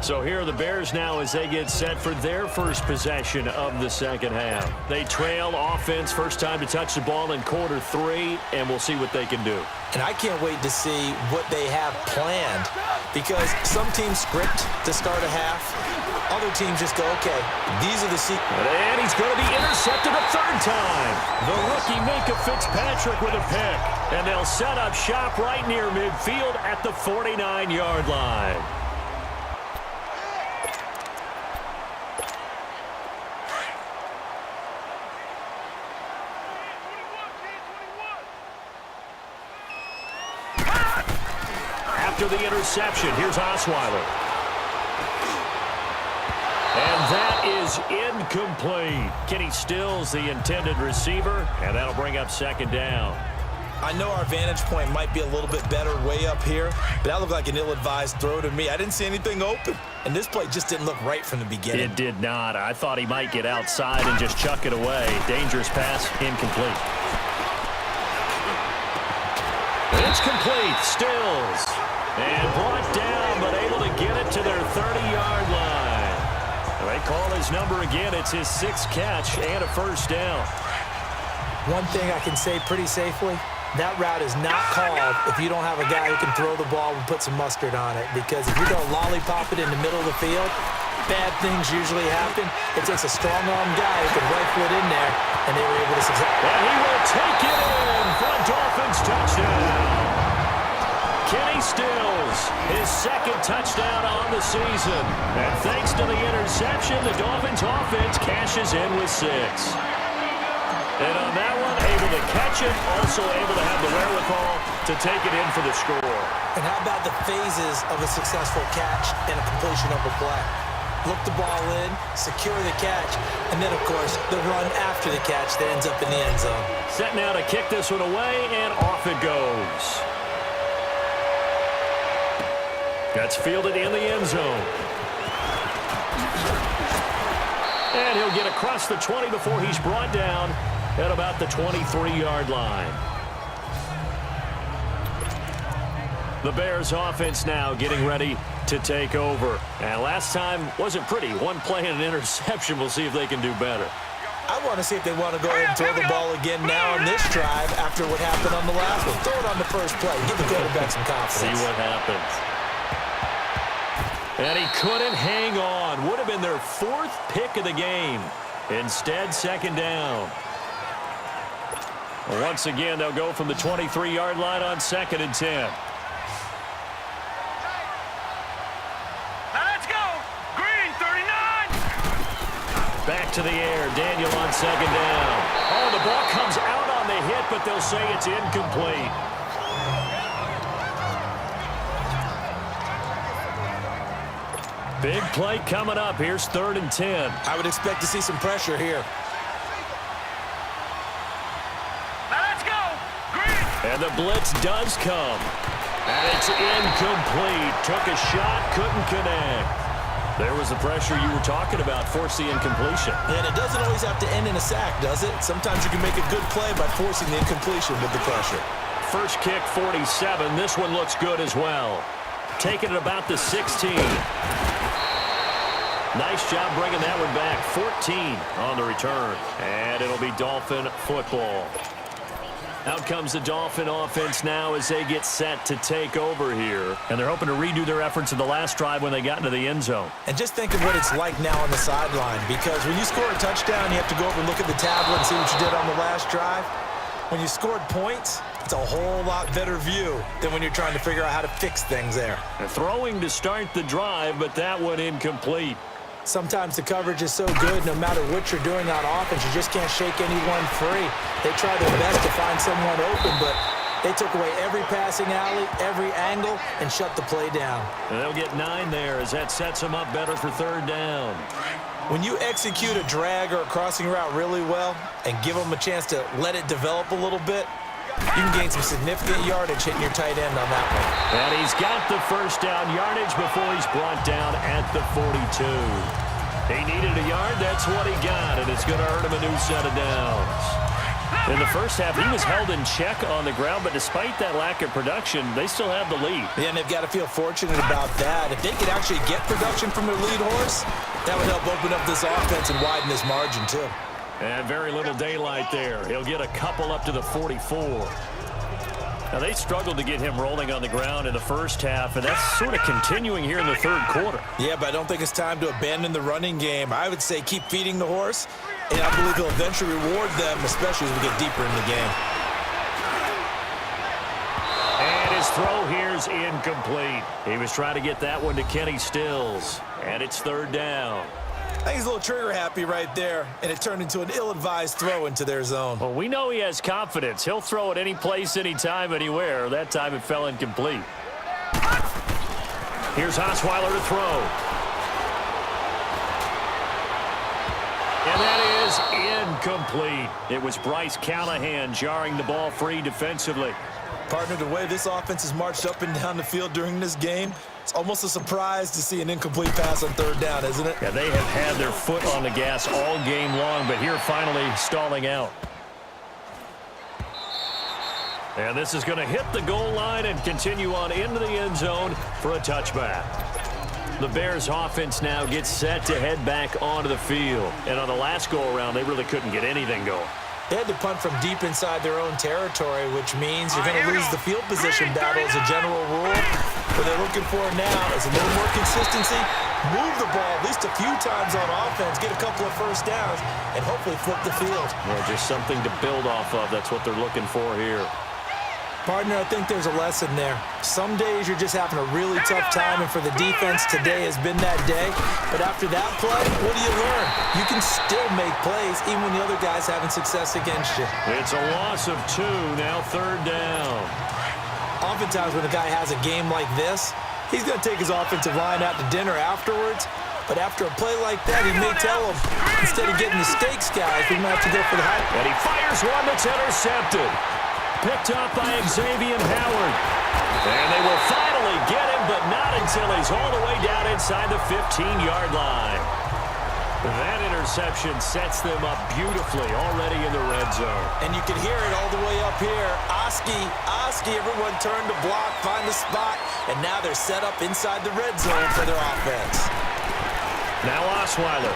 So here are the Bears now as they get set for their first possession of the second half. They trail offense, first time to touch the ball in quarter 3, and we'll see what they can do. And I can't wait to see what they have planned, because some teams script to start a half. Other teams just go, okay, these are the And he's going to be intercepted a 3rd time. The rookie Minka Fitzpatrick with a pick. And they'll set up shop right near midfield at the 49-yard line. After the interception, here's Osweiler. And that is incomplete. Kenny Stills, the intended receiver, and that'll bring up 2nd down. I know our vantage point might be a little bit better way up here, but that looked like an ill-advised throw to me. I didn't see anything open, and this play just didn't look right from the beginning. It did not. I thought he might get outside and just chuck it away. Dangerous pass, incomplete. It's complete. Stills. And brought down, but able to get it to their 30-yard line. They call his number again. It's his 6th catch and a 1st down. One thing I can say pretty safely, that route is not called if you don't have a guy who can throw the ball and put some mustard on it. Because if you're going to lollipop it in the middle of the field, bad things usually happen. It takes a strong-arm guy who can rifle it in there, and they were able to succeed. And he will take it in for a Dolphins touchdown. Kenny Stills, his 2nd touchdown on the season. And thanks to the interception, the Dolphins offense cashes in with 6. And on that one, able to catch it, also able to have the wherewithal to take it in for the score. And how about the phases of a successful catch and a completion of a play? Look the ball in, secure the catch, and then, of course, the run after the catch that ends up in the end zone. Set now to kick this one away, and off it goes. That's fielded in the end zone. And he'll get across the 20 before he's brought down at about the 23-yard line. The Bears offense now getting ready to take over. And last time wasn't pretty. One play and an interception. We'll see if they can do better. I want to see if they want to go ahead and throw the ball again now on this drive after what happened on the last one. Throw it on the first play. Give the quarterback some confidence. See what happens. And he couldn't hang on. Would have been their 4th pick of the game. Instead, 2nd down. Once again, they'll go from the 23-yard line on 2nd and 10. Now let's go. Green, 39. Back to the air. Daniel on 2nd down. Oh, the ball comes out on the hit, but they'll say it's incomplete. Big play coming up. Here's 3rd and 10. I would expect to see some pressure here. Now let's go. Green. And the blitz does come. And it's incomplete. Took a shot, couldn't connect. There was the pressure you were talking about, force the incompletion. And it doesn't always have to end in a sack, does it? Sometimes you can make a good play by forcing the incompletion with the pressure. First kick, 47. This one looks good as well. taking it about the 16. Nice job bringing that one back. 14 on the return. And it'll be Dolphin football. Out comes the Dolphin offense now as they get set to take over here. And they're hoping to redo their efforts in the last drive when they got into the end zone. And just think of what it's like now on the sideline, because when you score a touchdown, you have to go over and look at the tablet and see what you did on the last drive. When you scored points, it's a whole lot better view than when you're trying to figure out how to fix things there. And throwing to start the drive, but that one incomplete. Sometimes the coverage is so good, no matter what you're doing on offense, you just can't shake anyone free. They try their best to find someone open, but they took away every passing alley, every angle, and shut the play down. And they'll get 9 there as that sets them up better for third down. When you execute a drag or a crossing route really well and give them a chance to let it develop a little bit, you can gain some significant yardage hitting your tight end on that one. And he's got the first down yardage before he's brought down at the 42. He needed a yard. That's what he got, and it's going to earn him a new set of downs. In the first half, he was held in check on the ground, but despite that lack of production, they still have the lead. Yeah, and they've got to feel fortunate about that. If they could actually get production from their lead horse, that would help open up this offense and widen this margin, too. And very little daylight there. He'll get a couple up to the 44. Now, they struggled to get him rolling on the ground in the first half, and that's sort of continuing here in the third quarter. Yeah, but I don't think it's time to abandon the running game. I would say keep feeding the horse, and I believe he'll eventually reward them, especially as we get deeper in the game. And his throw here's incomplete. He was trying to get that one to Kenny Stills, and it's third down. I think he's a little trigger happy right there, and it turned into an ill-advised throw into their zone. Well, we know he has confidence. He'll throw it any place, anytime, anywhere. That time it fell incomplete. Here's Osweiler to throw. And that is incomplete. It was Bryce Callahan jarring the ball free defensively. Partner, the way this offense has marched up and down the field during this game, it's almost a surprise to see an incomplete pass on third down, isn't it? Yeah, they have had their foot on the gas all game long, but here finally stalling out. And this is going to hit the goal line and continue on into the end zone for a touchback. The Bears offense now gets set to head back onto the field. And on the last go-around, they really couldn't get anything going. They had to punt from deep inside their own territory, which means you're going to lose the field position battle as a general rule. What they're looking for now is a little more consistency, move the ball at least a few times on offense, get a couple of first downs, and hopefully flip the field. Well, just something to build off of. That's what they're looking for here. Partner, I think there's a lesson there. Some days you're just having a really tough time, and for the defense, today has been that day. But after that play, what do you learn? You can still make plays even when the other guy's having success against you. It's a loss of 2, now third down. Oftentimes when a guy has a game like this, he's going to take his offensive line out to dinner afterwards. But after a play like that, he may tell him, instead of getting the stakes, guys, we might have to go for the high. And he fires one that's intercepted. Picked up by Xavier Howard. And they will finally get him, but not until he's all the way down inside the 15-yard line. That interception sets them up beautifully already in the red zone. And you can hear it all the way up here. Oski, everyone turned to block, find the spot, and now they're set up inside the red zone for their offense. Now Osweiler.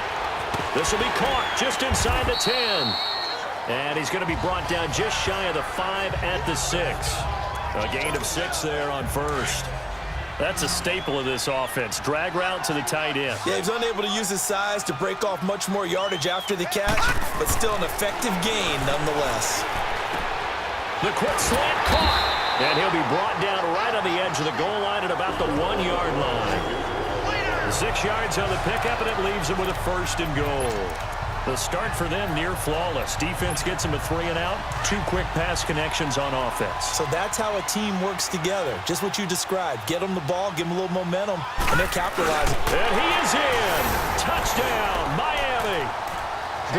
This will be caught just inside the 10. And he's going to be brought down just shy of the 5 at the 6. A gain of 6 there on first. That's a staple of this offense. Drag route to the tight end. Yeah, he's unable to use his size to break off much more yardage after the catch, but still an effective gain nonetheless. The quick slant caught. And he'll be brought down right on the edge of the goal line at about the 1-yard line. 6 yards on the pickup, and it leaves him with a first and goal. The start for them near flawless. Defense gets them a 3 and out. 2 quick pass connections on offense. So that's how a team works together. Just what you described. Get them the ball, give them a little momentum, and they're capitalizing. And he is in. Touchdown, Miami.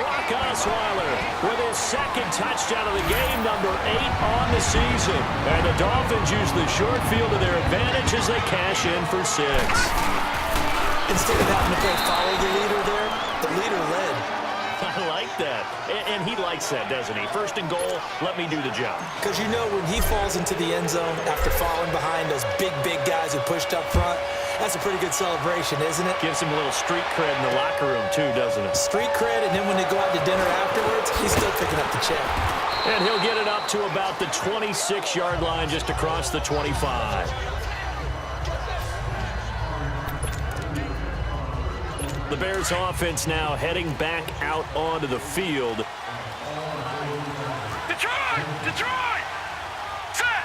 Brock Osweiler with his second touchdown of the game, number 8 on the season. And the Dolphins use the short field to their advantage as they cash in for 6. Instead of having to play follow the leader there, the leader led. I like that. And he likes that, doesn't he? First and goal, let me do the job. Because you know when he falls into the end zone after falling behind those big guys who pushed up front, that's a pretty good celebration, isn't it? Gives him a little street cred in the locker room, too, doesn't it? Street cred, and then when they go out to dinner afterwards, he's still picking up the check. And he'll get it up to about the 26-yard line, just across the 25. The Bears offense now heading back out onto the field. Detroit! Set!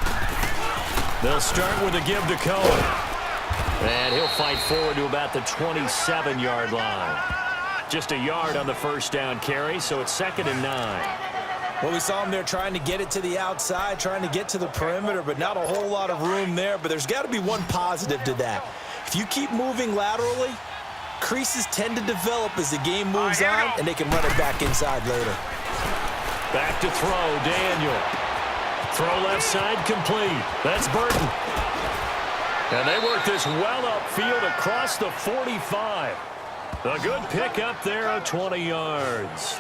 They'll start with a give to Cohen. And he'll fight forward to about the 27-yard line. Just a yard on the first down carry, so it's 2nd and 9. Well, we saw him there trying to get it to the outside, trying to get to the perimeter, but not a whole lot of room there. But there's got to be one positive to that. If you keep moving laterally, creases tend to develop as the game moves on, and they can run it back inside later. Back to throw, Daniel. Throw left side complete. That's Burton. And they work this well upfield across the 45. A good pickup there of 20 yards.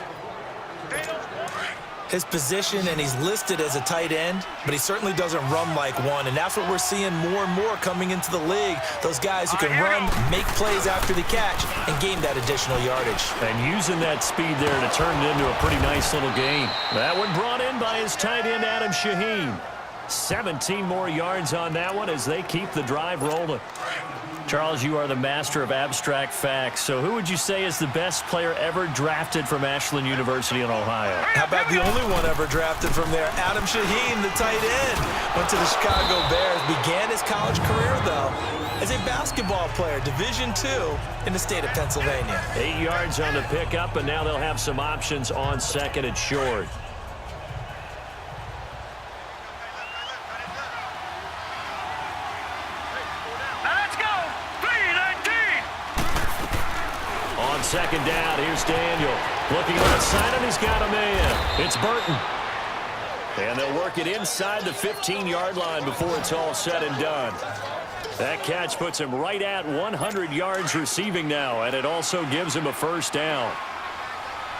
His position, and he's listed as a tight end, but he certainly doesn't run like one, and that's what we're seeing more and more coming into the league. Those guys who can run, make plays after the catch, and gain that additional yardage. And using that speed there to turn it into a pretty nice little gain. That one brought in by his tight end, Adam Shaheen. 17 more yards on that one as they keep the drive rolling. Charles, you are the master of abstract facts. So who would you say is the best player ever drafted from Ashland University in Ohio? How about the only one ever drafted from there? Adam Shaheen, the tight end. Went to the Chicago Bears. Began his college career, though, as a basketball player, Division II in the state of Pennsylvania. 8 yards on the pickup, and now they'll have some options on 2nd and short. On 2nd down, here's Daniel. Looking outside, and he's got a man. It's Burton. And they'll work it inside the 15-yard line before it's all said and done. That catch puts him right at 100 yards receiving now, and it also gives him a first down.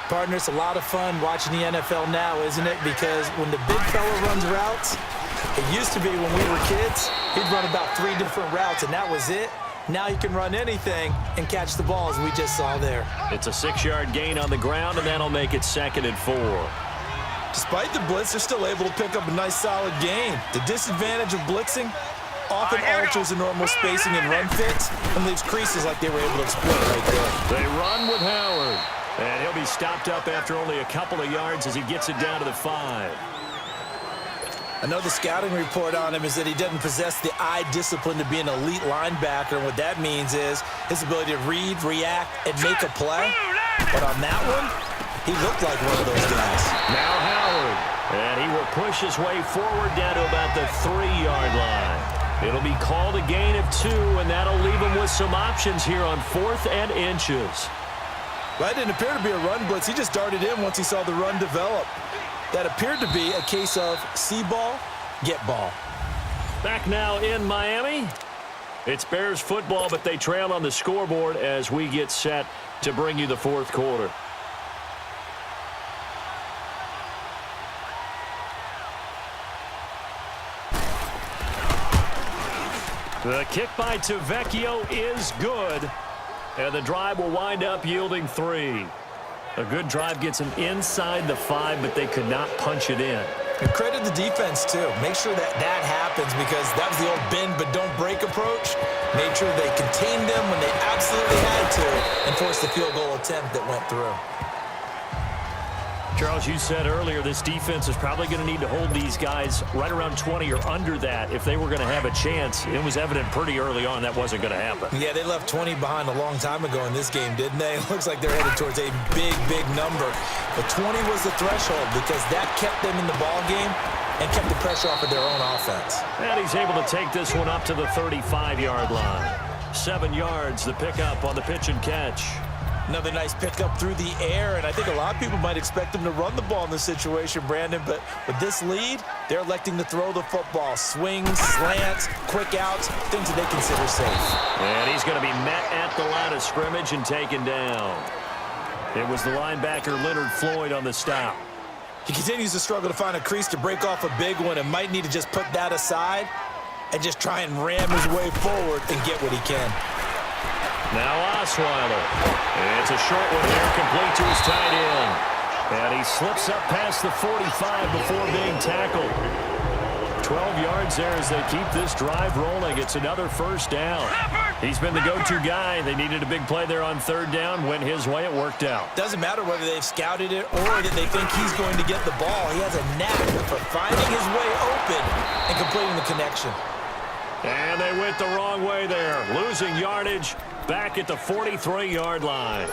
Partner, it's a lot of fun watching the NFL now, isn't it? Because when the big fella runs routes, it used to be when we were kids, he'd run about 3 different routes, and that was it. Now you can run anything and catch the ball, as we just saw there. It's a 6-yard gain on the ground, and that'll make it 2nd and 4. Despite the blitz, they're still able to pick up a nice, solid gain. The disadvantage of blitzing often alters the normal spacing and run fits and leaves creases like they were able to exploit right there. They run with Howard, and he'll be stopped up after only a couple of yards as he gets it down to the 5. Another scouting report on him is that he doesn't possess the eye discipline to be an elite linebacker. And what that means is his ability to read, react, and make a play. But on that one, he looked like one of those guys. Now Howard, and he will push his way forward down to about the 3-yard line. It'll be called a gain of 2, and that'll leave him with some options here on 4th and inches. That didn't appear to be a run blitz. He just darted in once he saw the run develop. That appeared to be a case of see ball, get ball. Back now in Miami. It's Bears football, but they trail on the scoreboard as we get set to bring you the 4th quarter. The kick by Tavecchio is good, and the drive will wind up yielding 3. A good drive gets them inside the 5, but they could not punch it in. And credit the defense, too. Make sure that that happens because that was the old bend but don't break approach. Made sure they contained them when they absolutely had to and forced the field goal attempt that went through. Charles, you said earlier this defense is probably going to need to hold these guys right around 20 or under that if they were going to have a chance. It was evident pretty early on that wasn't going to happen. Yeah, they left 20 behind a long time ago in this game, didn't they? It looks like they're headed towards a big number. But 20 was the threshold because that kept them in the ball game and kept the pressure off of their own offense. And he's able to take this one up to the 35-yard line. 7 yards, the pickup on the pitch and catch. Another nice pickup through the air, and I think a lot of people might expect them to run the ball in this situation, Brandon, but with this lead, they're electing to throw the football. Swings, slants, quick outs, things that they consider safe. And he's going to be met at the line of scrimmage and taken down. It was the linebacker Leonard Floyd on the stop. He continues to struggle to find a crease to break off a big one and might need to just put that aside and just try and ram his way forward and get what he can. Now Osweiler. It's a short one here, complete to his tight end. And he slips up past the 45 before being tackled. 12 yards there as they keep this drive rolling. It's another first down. He's been the go-to guy. They needed a big play there on third down. Went his way. It worked out. Doesn't matter whether they've scouted it or that they think he's going to get the ball. He has a knack for finding his way open and completing the connection. And they went the wrong way there. Losing yardage back at the 43-yard line.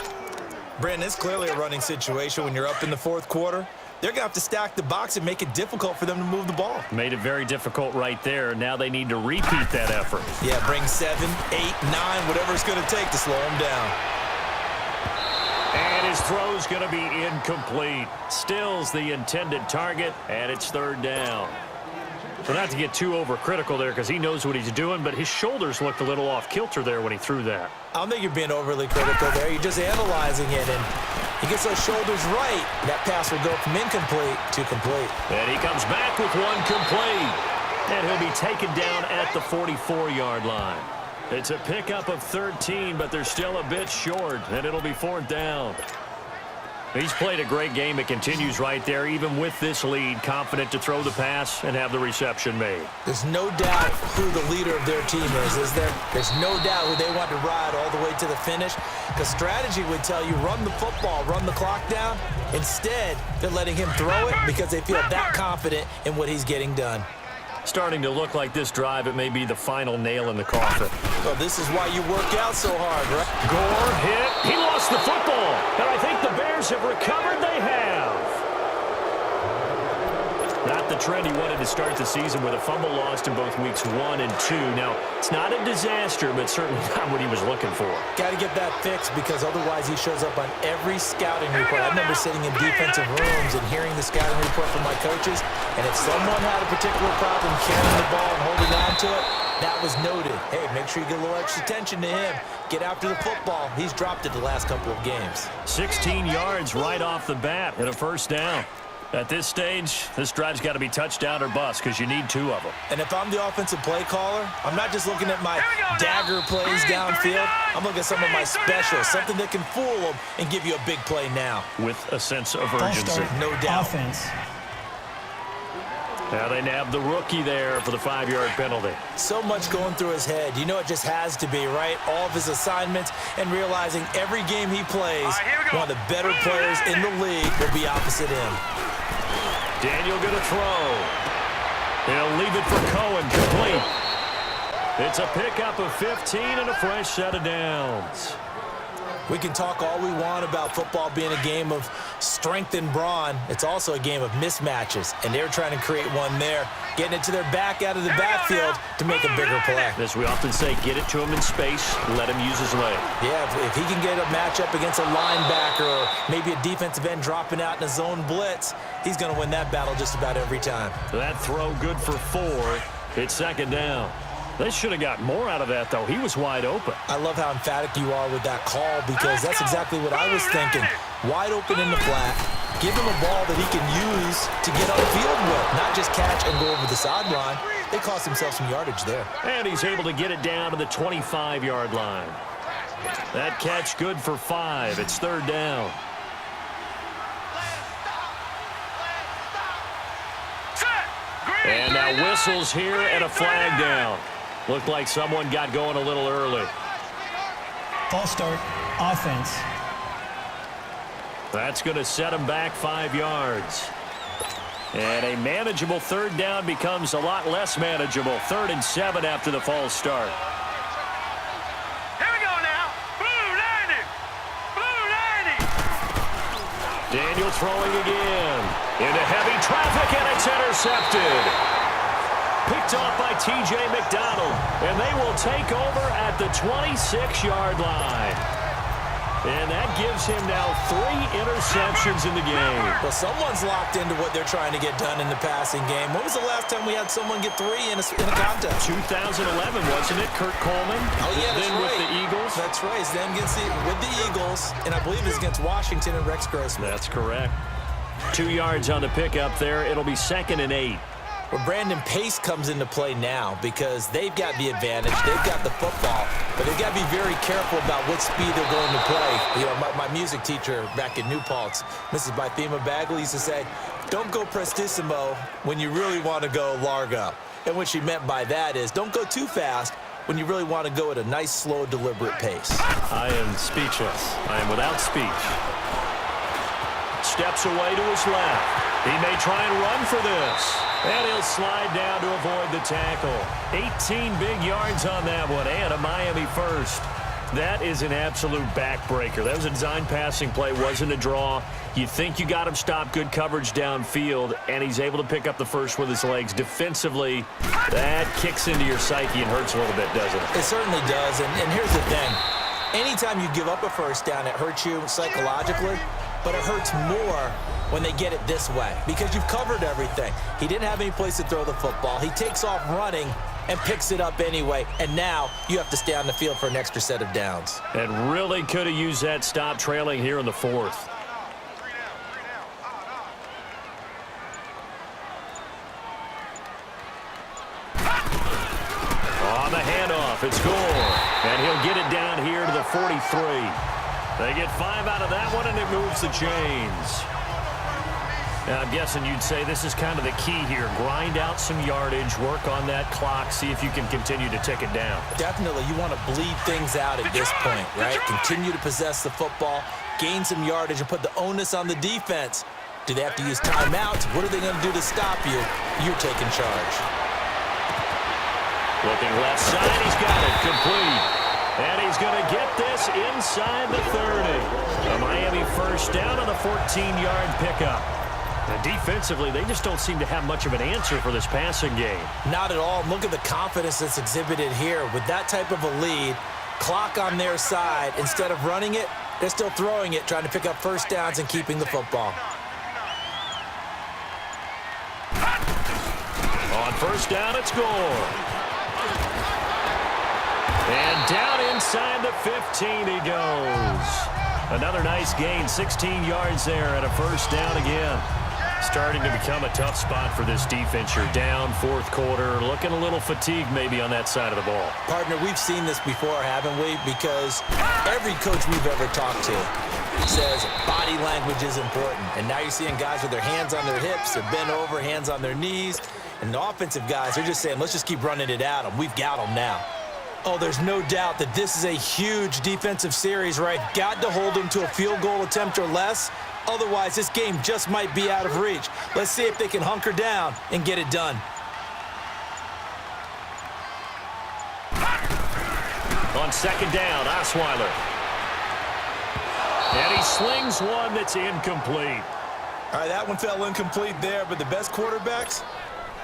Brandon, it's clearly a running situation when you're up in the fourth quarter. They're going to have to stack the box and make it difficult for them to move the ball. Made it very difficult right there. Now they need to repeat that effort. Yeah, bring 7, 8, 9, whatever it's going to take to slow him down. And his throw's going to be incomplete. Stills the intended target, and it's third down. So not to get too overcritical there because he knows what he's doing, but his shoulders looked a little off kilter there when he threw that. I don't think you're being overly critical there. You're just analyzing it, and he gets those shoulders right. That pass will go from incomplete to complete. And he comes back with one complete. And he'll be taken down at the 44-yard line. It's a pickup of 13, but they're still a bit short, and it'll be fourth down. He's played a great game. It continues right there, even with this lead, confident to throw the pass and have the reception made. There's no doubt who the leader of their team is there? There's no doubt who they want to ride all the way to the finish. Because strategy would tell you, run the football, run the clock down. Instead, they're letting him throw it because they feel that confident in what he's getting done. Starting to look like this drive, it may be the final nail in the coffin. Well, this is why you work out so hard, right? Gore hit. He lost the football. And I think the Bears have recovered. They have. Not the trend he wanted to start the season with a fumble lost in both weeks 1 and 2. Now, it's not a disaster, but certainly not what he was looking for. Got to get that fixed because otherwise he shows up on every scouting report. I remember sitting in defensive rooms and hearing the scouting report from my coaches, and if someone had a particular problem carrying the ball and holding on to it, that was noted. Hey, make sure you get a little extra attention to him. Get after the football. He's dropped it the last couple of games. 16 yards right off the bat and a first down. At this stage, this drive's got to be touchdown or bust because you need 2 of them. And if I'm the offensive play caller, I'm not just looking at my dagger plays downfield. I'm looking at some of my specials, something that can fool them and give you a big play now. With a sense of urgency. No doubt. Offense. Now they nab the rookie there for the 5-yard penalty. So much going through his head. You know it just has to be, right? All of his assignments and realizing every game he plays, one of the better players in the league will be opposite him. Daniel going to throw. He'll leave it for Cohen, complete. It's a pickup of 15 and a fresh set of downs. We can talk all we want about football being a game of strength and brawn. It's also a game of mismatches, and they're trying to create one there, getting it to their back out of the backfield to make a bigger play. As we often say, get it to him in space, let him use his leg. Yeah, if he can get a matchup against a linebacker or maybe a defensive end dropping out in a zone blitz, he's going to win that battle just about every time. That throw good for 4. It's second down. They should have got more out of that, though. He was wide open. I love how emphatic you are with that call because that's exactly what I was thinking. Wide open in the flat. Give him a ball that he can use to get on the field with, not just catch and go over the sideline. They cost themselves some yardage there. And he's able to get it down to the 25-yard line. That catch good for 5. It's third down. And now whistles here and a flag down. Looked like someone got going a little early. False start. Offense. That's going to set him back 5 yards. And a manageable third down becomes a lot less manageable. 3rd and 7 after the false start. Here we go now. Blue 90. Blue 90. Daniel throwing again. Into heavy traffic, and it's intercepted. Picked off by T.J. McDonald, and they will take over at the 26-yard line. And that gives him now 3 interceptions in the game. Well, someone's locked into what they're trying to get done in the passing game. When was the last time we had someone get 3 in a contest? 2011, wasn't it? Kurt Coleman. Oh, yeah, that's then right. with the Eagles. That's right. It's them with the Eagles, and I believe it's against Washington and Rex Grossman. That's correct. 2 yards on the pickup there. It'll be 2nd and 8. Well, Brandon, pace comes into play now because they've got the advantage. They've got the football, but they've got to be very careful about what speed they're going to play. You know, my music teacher back in New Paltz, Mrs. Bythema Bagley, used to say, don't go prestissimo when you really want to go largo. And what she meant by that is don't go too fast when you really want to go at a nice, slow, deliberate pace. I am speechless. I am without speech. Steps away to his left. He may try and run for this. And he'll slide down to avoid the tackle. 18 big yards on that one, and a Miami first. That is an absolute backbreaker. That was a design passing play, wasn't a draw. You think you got him stopped, good coverage downfield, and he's able to pick up the first with his legs. Defensively, that kicks into your psyche and hurts a little bit, doesn't it? It certainly does, and here's the thing. Anytime you give up a first down, it hurts you psychologically, but it hurts more when they get it this way because you've covered everything. He didn't have any place to throw the football. He takes off running and picks it up anyway, and now you have to stay on the field for an extra set of downs. And really could have used that stop trailing here in the 4th. On the handoff, it's Gore. And he'll get it down here to the 43. They get 5 out of that one, and it moves the chains. Now, I'm guessing you'd say this is kind of the key here. Grind out some yardage, work on that clock, see if you can continue to tick it down. Definitely, you want to bleed things out at this point, right? Continue to possess the football, gain some yardage, and put the onus on the defense. Do they have to use timeouts? What are they going to do to stop you? You're taking charge. Looking left side, he's got it complete. And he's going to get this inside the 30. A Miami first down on the 14-yard pickup. And defensively, they just don't seem to have much of an answer for this passing game. Not at all. Look at the confidence that's exhibited here. With that type of a lead, clock on their side, instead of running it, they're still throwing it, trying to pick up first downs and keeping the football. On first down, it's Gore. And down inside the 15 he goes. Another nice gain, 16 yards there and a first down again. Starting to become a tough spot for this defense. You're down 4th quarter, looking a little fatigued maybe on that side of the ball. Partner, we've seen this before, haven't we? Because every coach we've ever talked to says body language is important. And now you're seeing guys with their hands on their hips, they're bent over, hands on their knees. And the offensive guys, they're just saying, let's just keep running it at them. We've got them now. Oh, there's no doubt that this is a huge defensive series, right? Got to hold them to a field goal attempt or less. Otherwise, this game just might be out of reach. Let's see if they can hunker down and get it done. On second down, Osweiler. And he slings one that's incomplete. All right, that one fell incomplete there, but the best quarterbacks,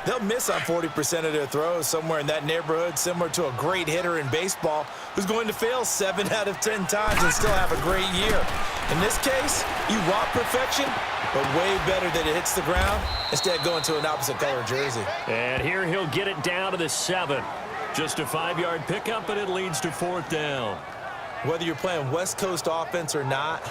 they'll miss on 40% of their throws, somewhere in that neighborhood, similar to a great hitter in baseball who's going to fail 7 out of 10 times and still have a great year. In this case, you want perfection, but way better that it hits the ground instead of going to an opposite color jersey. And here he'll get it down to the 7. Just a 5-yard pickup, and it leads to 4th down. Whether you're playing West Coast offense or not,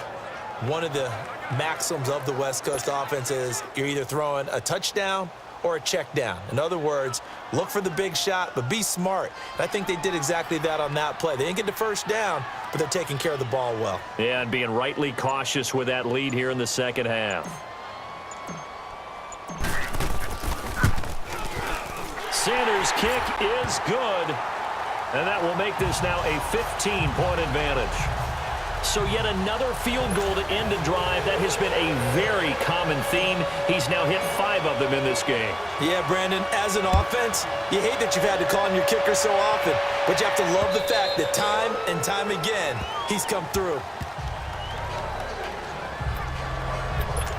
one of the maxims of the West Coast offense is you're either throwing a touchdown or a check down. In other words, look for the big shot, but be smart. And I think they did exactly that on that play. They didn't get the first down, but they're taking care of the ball well. Yeah, and being rightly cautious with that lead here in the second half. Sanders' kick is good, and that will make this now a 15-point advantage. So yet another field goal to end a drive. That has been a very common theme. He's now hit 5 of them in this game. Yeah, Brandon, as an offense, you hate that you've had to call on your kicker so often, but you have to love the fact that time and time again, he's come through.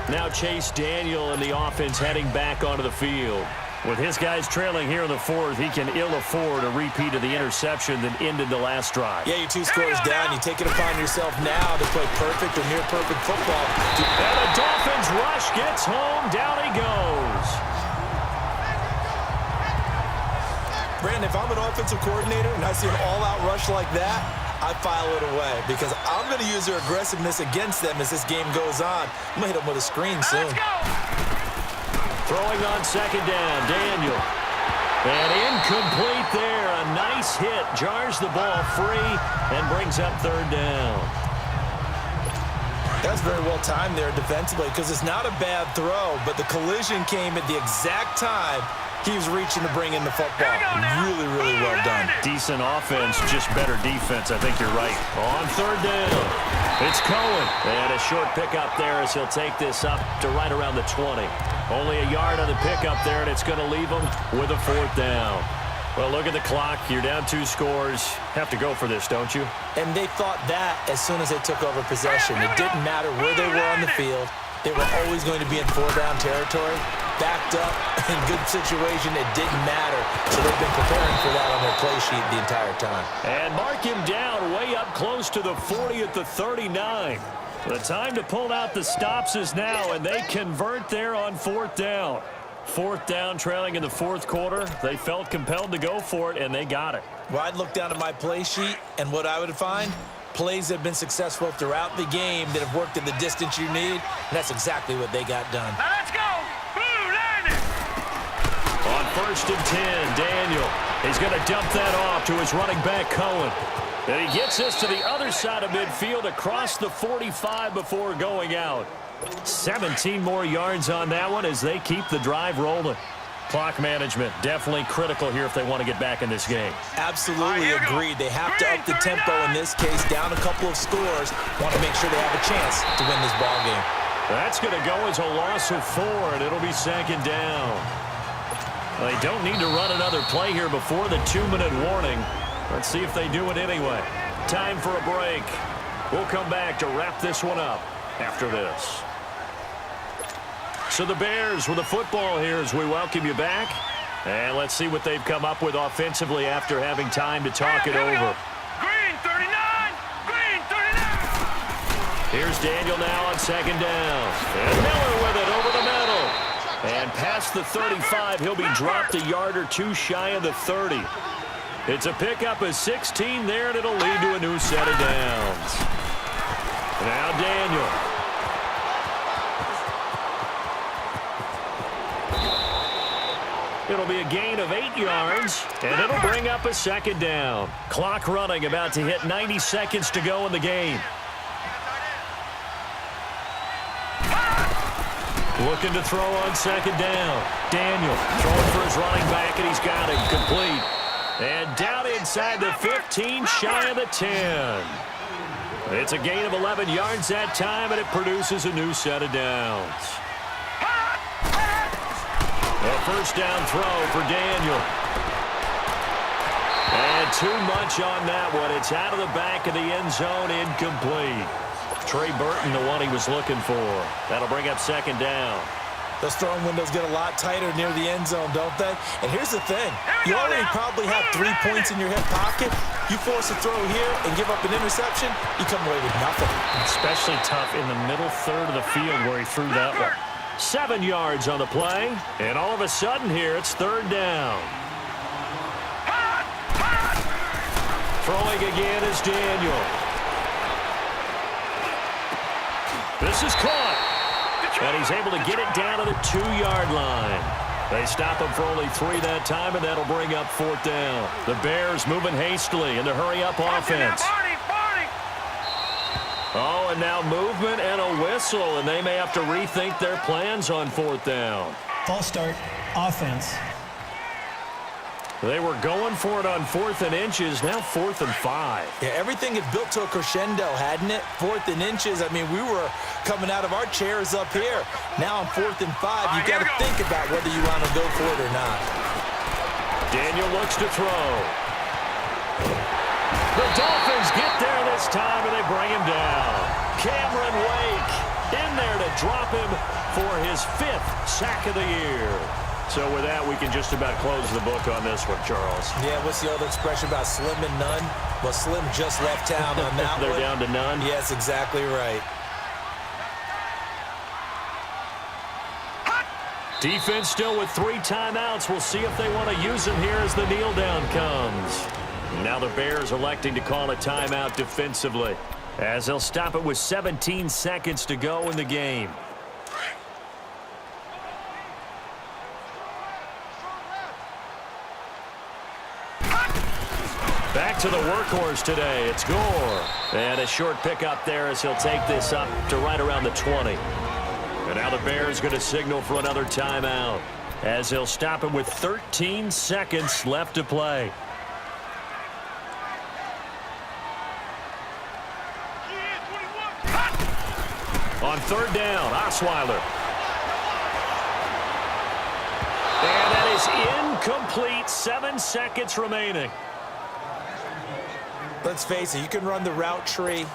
Now Chase Daniel and the offense heading back onto the field. With his guys trailing here in the fourth, he can ill afford a repeat of the interception that ended the last drive. Yeah, you're 2 scores down. You take it upon yourself now to play perfect or near-perfect football. And the Dolphins rush gets home. Down he goes. Brandon, if I'm an offensive coordinator and I see an all-out rush like that, I file it away because I'm going to use their aggressiveness against them as this game goes on. I'm going to hit them with a screen soon. Let's go. Throwing on second down, Daniel. And incomplete there. A nice hit. Jars the ball free and brings up third down. That's very well timed there defensively because it's not a bad throw, but the collision came at the exact time he was reaching to bring in the football. Really, really well done. Decent offense, just better defense. I think you're right. On third down, it's Cohen. And a short pickup there as he'll take this up to right around the 20. Only a yard on the pickup there, and it's going to leave him with a fourth down. Well, look at the clock. You're down 2 scores. Have to go for this, don't you? And they thought that as soon as they took over possession. It didn't matter where they were on the field. They were always going to be in 4-down territory. Backed up, in good situation, it didn't matter. So they've been preparing for that on their play sheet the entire time. And mark him down way up close to the 40 at the 39. The time to pull out the stops is now, and they convert there on fourth down. Fourth down, trailing in the fourth quarter. They felt compelled to go for it, and they got it. Well, I'd look down at my play sheet, and what I would find, plays that have been successful throughout the game that have worked at the distance you need, and that's exactly what they got done. Now let's go. Blue landing. On first and 10, Daniel. He's going to dump that off to his running back, Cohen. And he gets us to the other side of midfield across the 45 before going out. 17 more yards on that one as they keep the drive rolling. Clock management definitely critical here if they want to get back in this game. Absolutely agreed. They have to up the tempo in this case, down a couple of scores. Want to make sure they have a chance to win this ball game. That's going to go as a loss of 4, and it'll be second down. They don't need to run another play here before the 2-minute warning. Let's see if they do it anyway. Time for a break. We'll come back to wrap this one up after this. So the Bears with the football here as we welcome you back. And let's see what they've come up with offensively after having time to talk it over. Green 39. Green 39. Here's Daniel now on second down. And Miller with it over the middle. And past the 35, he'll be dropped a yard or 2 shy of the 30. It's a pickup of 16 there, and it'll lead to a new set of downs. Now Daniel. It'll be a gain of 8 yards, and it'll bring up a second down. Clock running, about to hit 90 seconds to go in the game. Looking to throw on second down. Daniel throwing for his running back, and he's got him complete. And down inside the 15, shy of the 10. It's a gain of 11 yards that time, and it produces a new set of downs. A first down throw for Daniel. And too much on that one. It's out of the back of the end zone, incomplete. Trey Burton, the one he was looking for. That'll bring up second down. Those throwing windows get a lot tighter near the end zone, don't they? And here's the thing. You already probably have 3 points in your hip pocket. You force a throw here and give up an interception, you come away with nothing. Especially tough in the middle third of the field where he threw that one. 7 yards on the play. And all of a sudden here, it's third down. Throwing again is Daniel. This is caught. And he's able to get it down to the 2-yard line. They stop him for only 3 that time, and that'll bring up fourth down. The Bears moving hastily in the hurry-up offense. Oh, and now movement and a whistle, and they may have to rethink their plans on fourth down. False start, offense. They were going for it on 4th and inches, now 4th and 5. Yeah, everything had built to a crescendo, hadn't it? 4th and inches, I mean, we were coming out of our chairs up here. Now on 4th and 5, you've got to think about whether you want to go for it or not. Daniel looks to throw. The Dolphins get there this time, and they bring him down. Cameron Wake in there to drop him for his 5th sack of the year. So with that, we can just about close the book on this one, Charles. Yeah, what's the old expression about slim and none? Well, Slim just left town on that They're one. down to none? Yes, exactly right. Defense still with 3 timeouts. We'll see if they want to use them here as the kneel down comes. Now the Bears electing to call a timeout defensively, as they'll stop it with 17 seconds to go in the game. Back to the workhorse today. It's Gore. And a short pickup there as he'll take this up to right around the 20. And now the Bears going to signal for another timeout, as they'll stop it with 13 seconds left to play. On 3rd down, Osweiler. And that is incomplete. 7 seconds remaining. Let's face it, you can run the route tree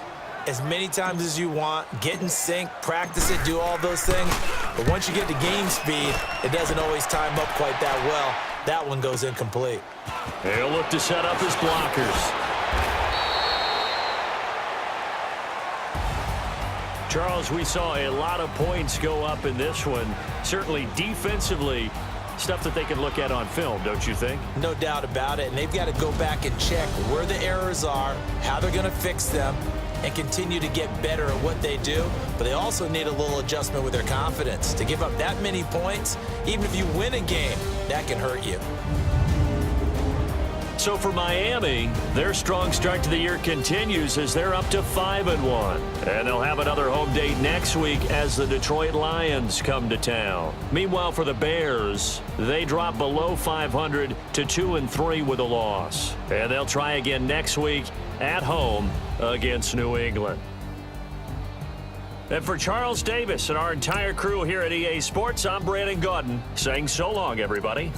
as many times as you want, get in sync, practice it, do all those things. But once you get to game speed, it doesn't always time up quite that well. That one goes incomplete. He'll look to set up his blockers. Charles, we saw a lot of points go up in this one. Certainly defensively, stuff that they can look at on film, don't you think? No doubt about it, and they've got to go back and check where the errors are, how they're going to fix them, and continue to get better at what they do. But they also need a little adjustment with their confidence. To give up that many points, even if you win a game, that can hurt you. So for Miami, their strong start to the year continues as they're up to 5-1. And they'll have another home date next week as the Detroit Lions come to town. Meanwhile, for the Bears, they drop below 500 to 2-3 with a loss. And they'll try again next week at home against New England. And for Charles Davis and our entire crew here at EA Sports, I'm Brandon Gaudin saying so long, everybody.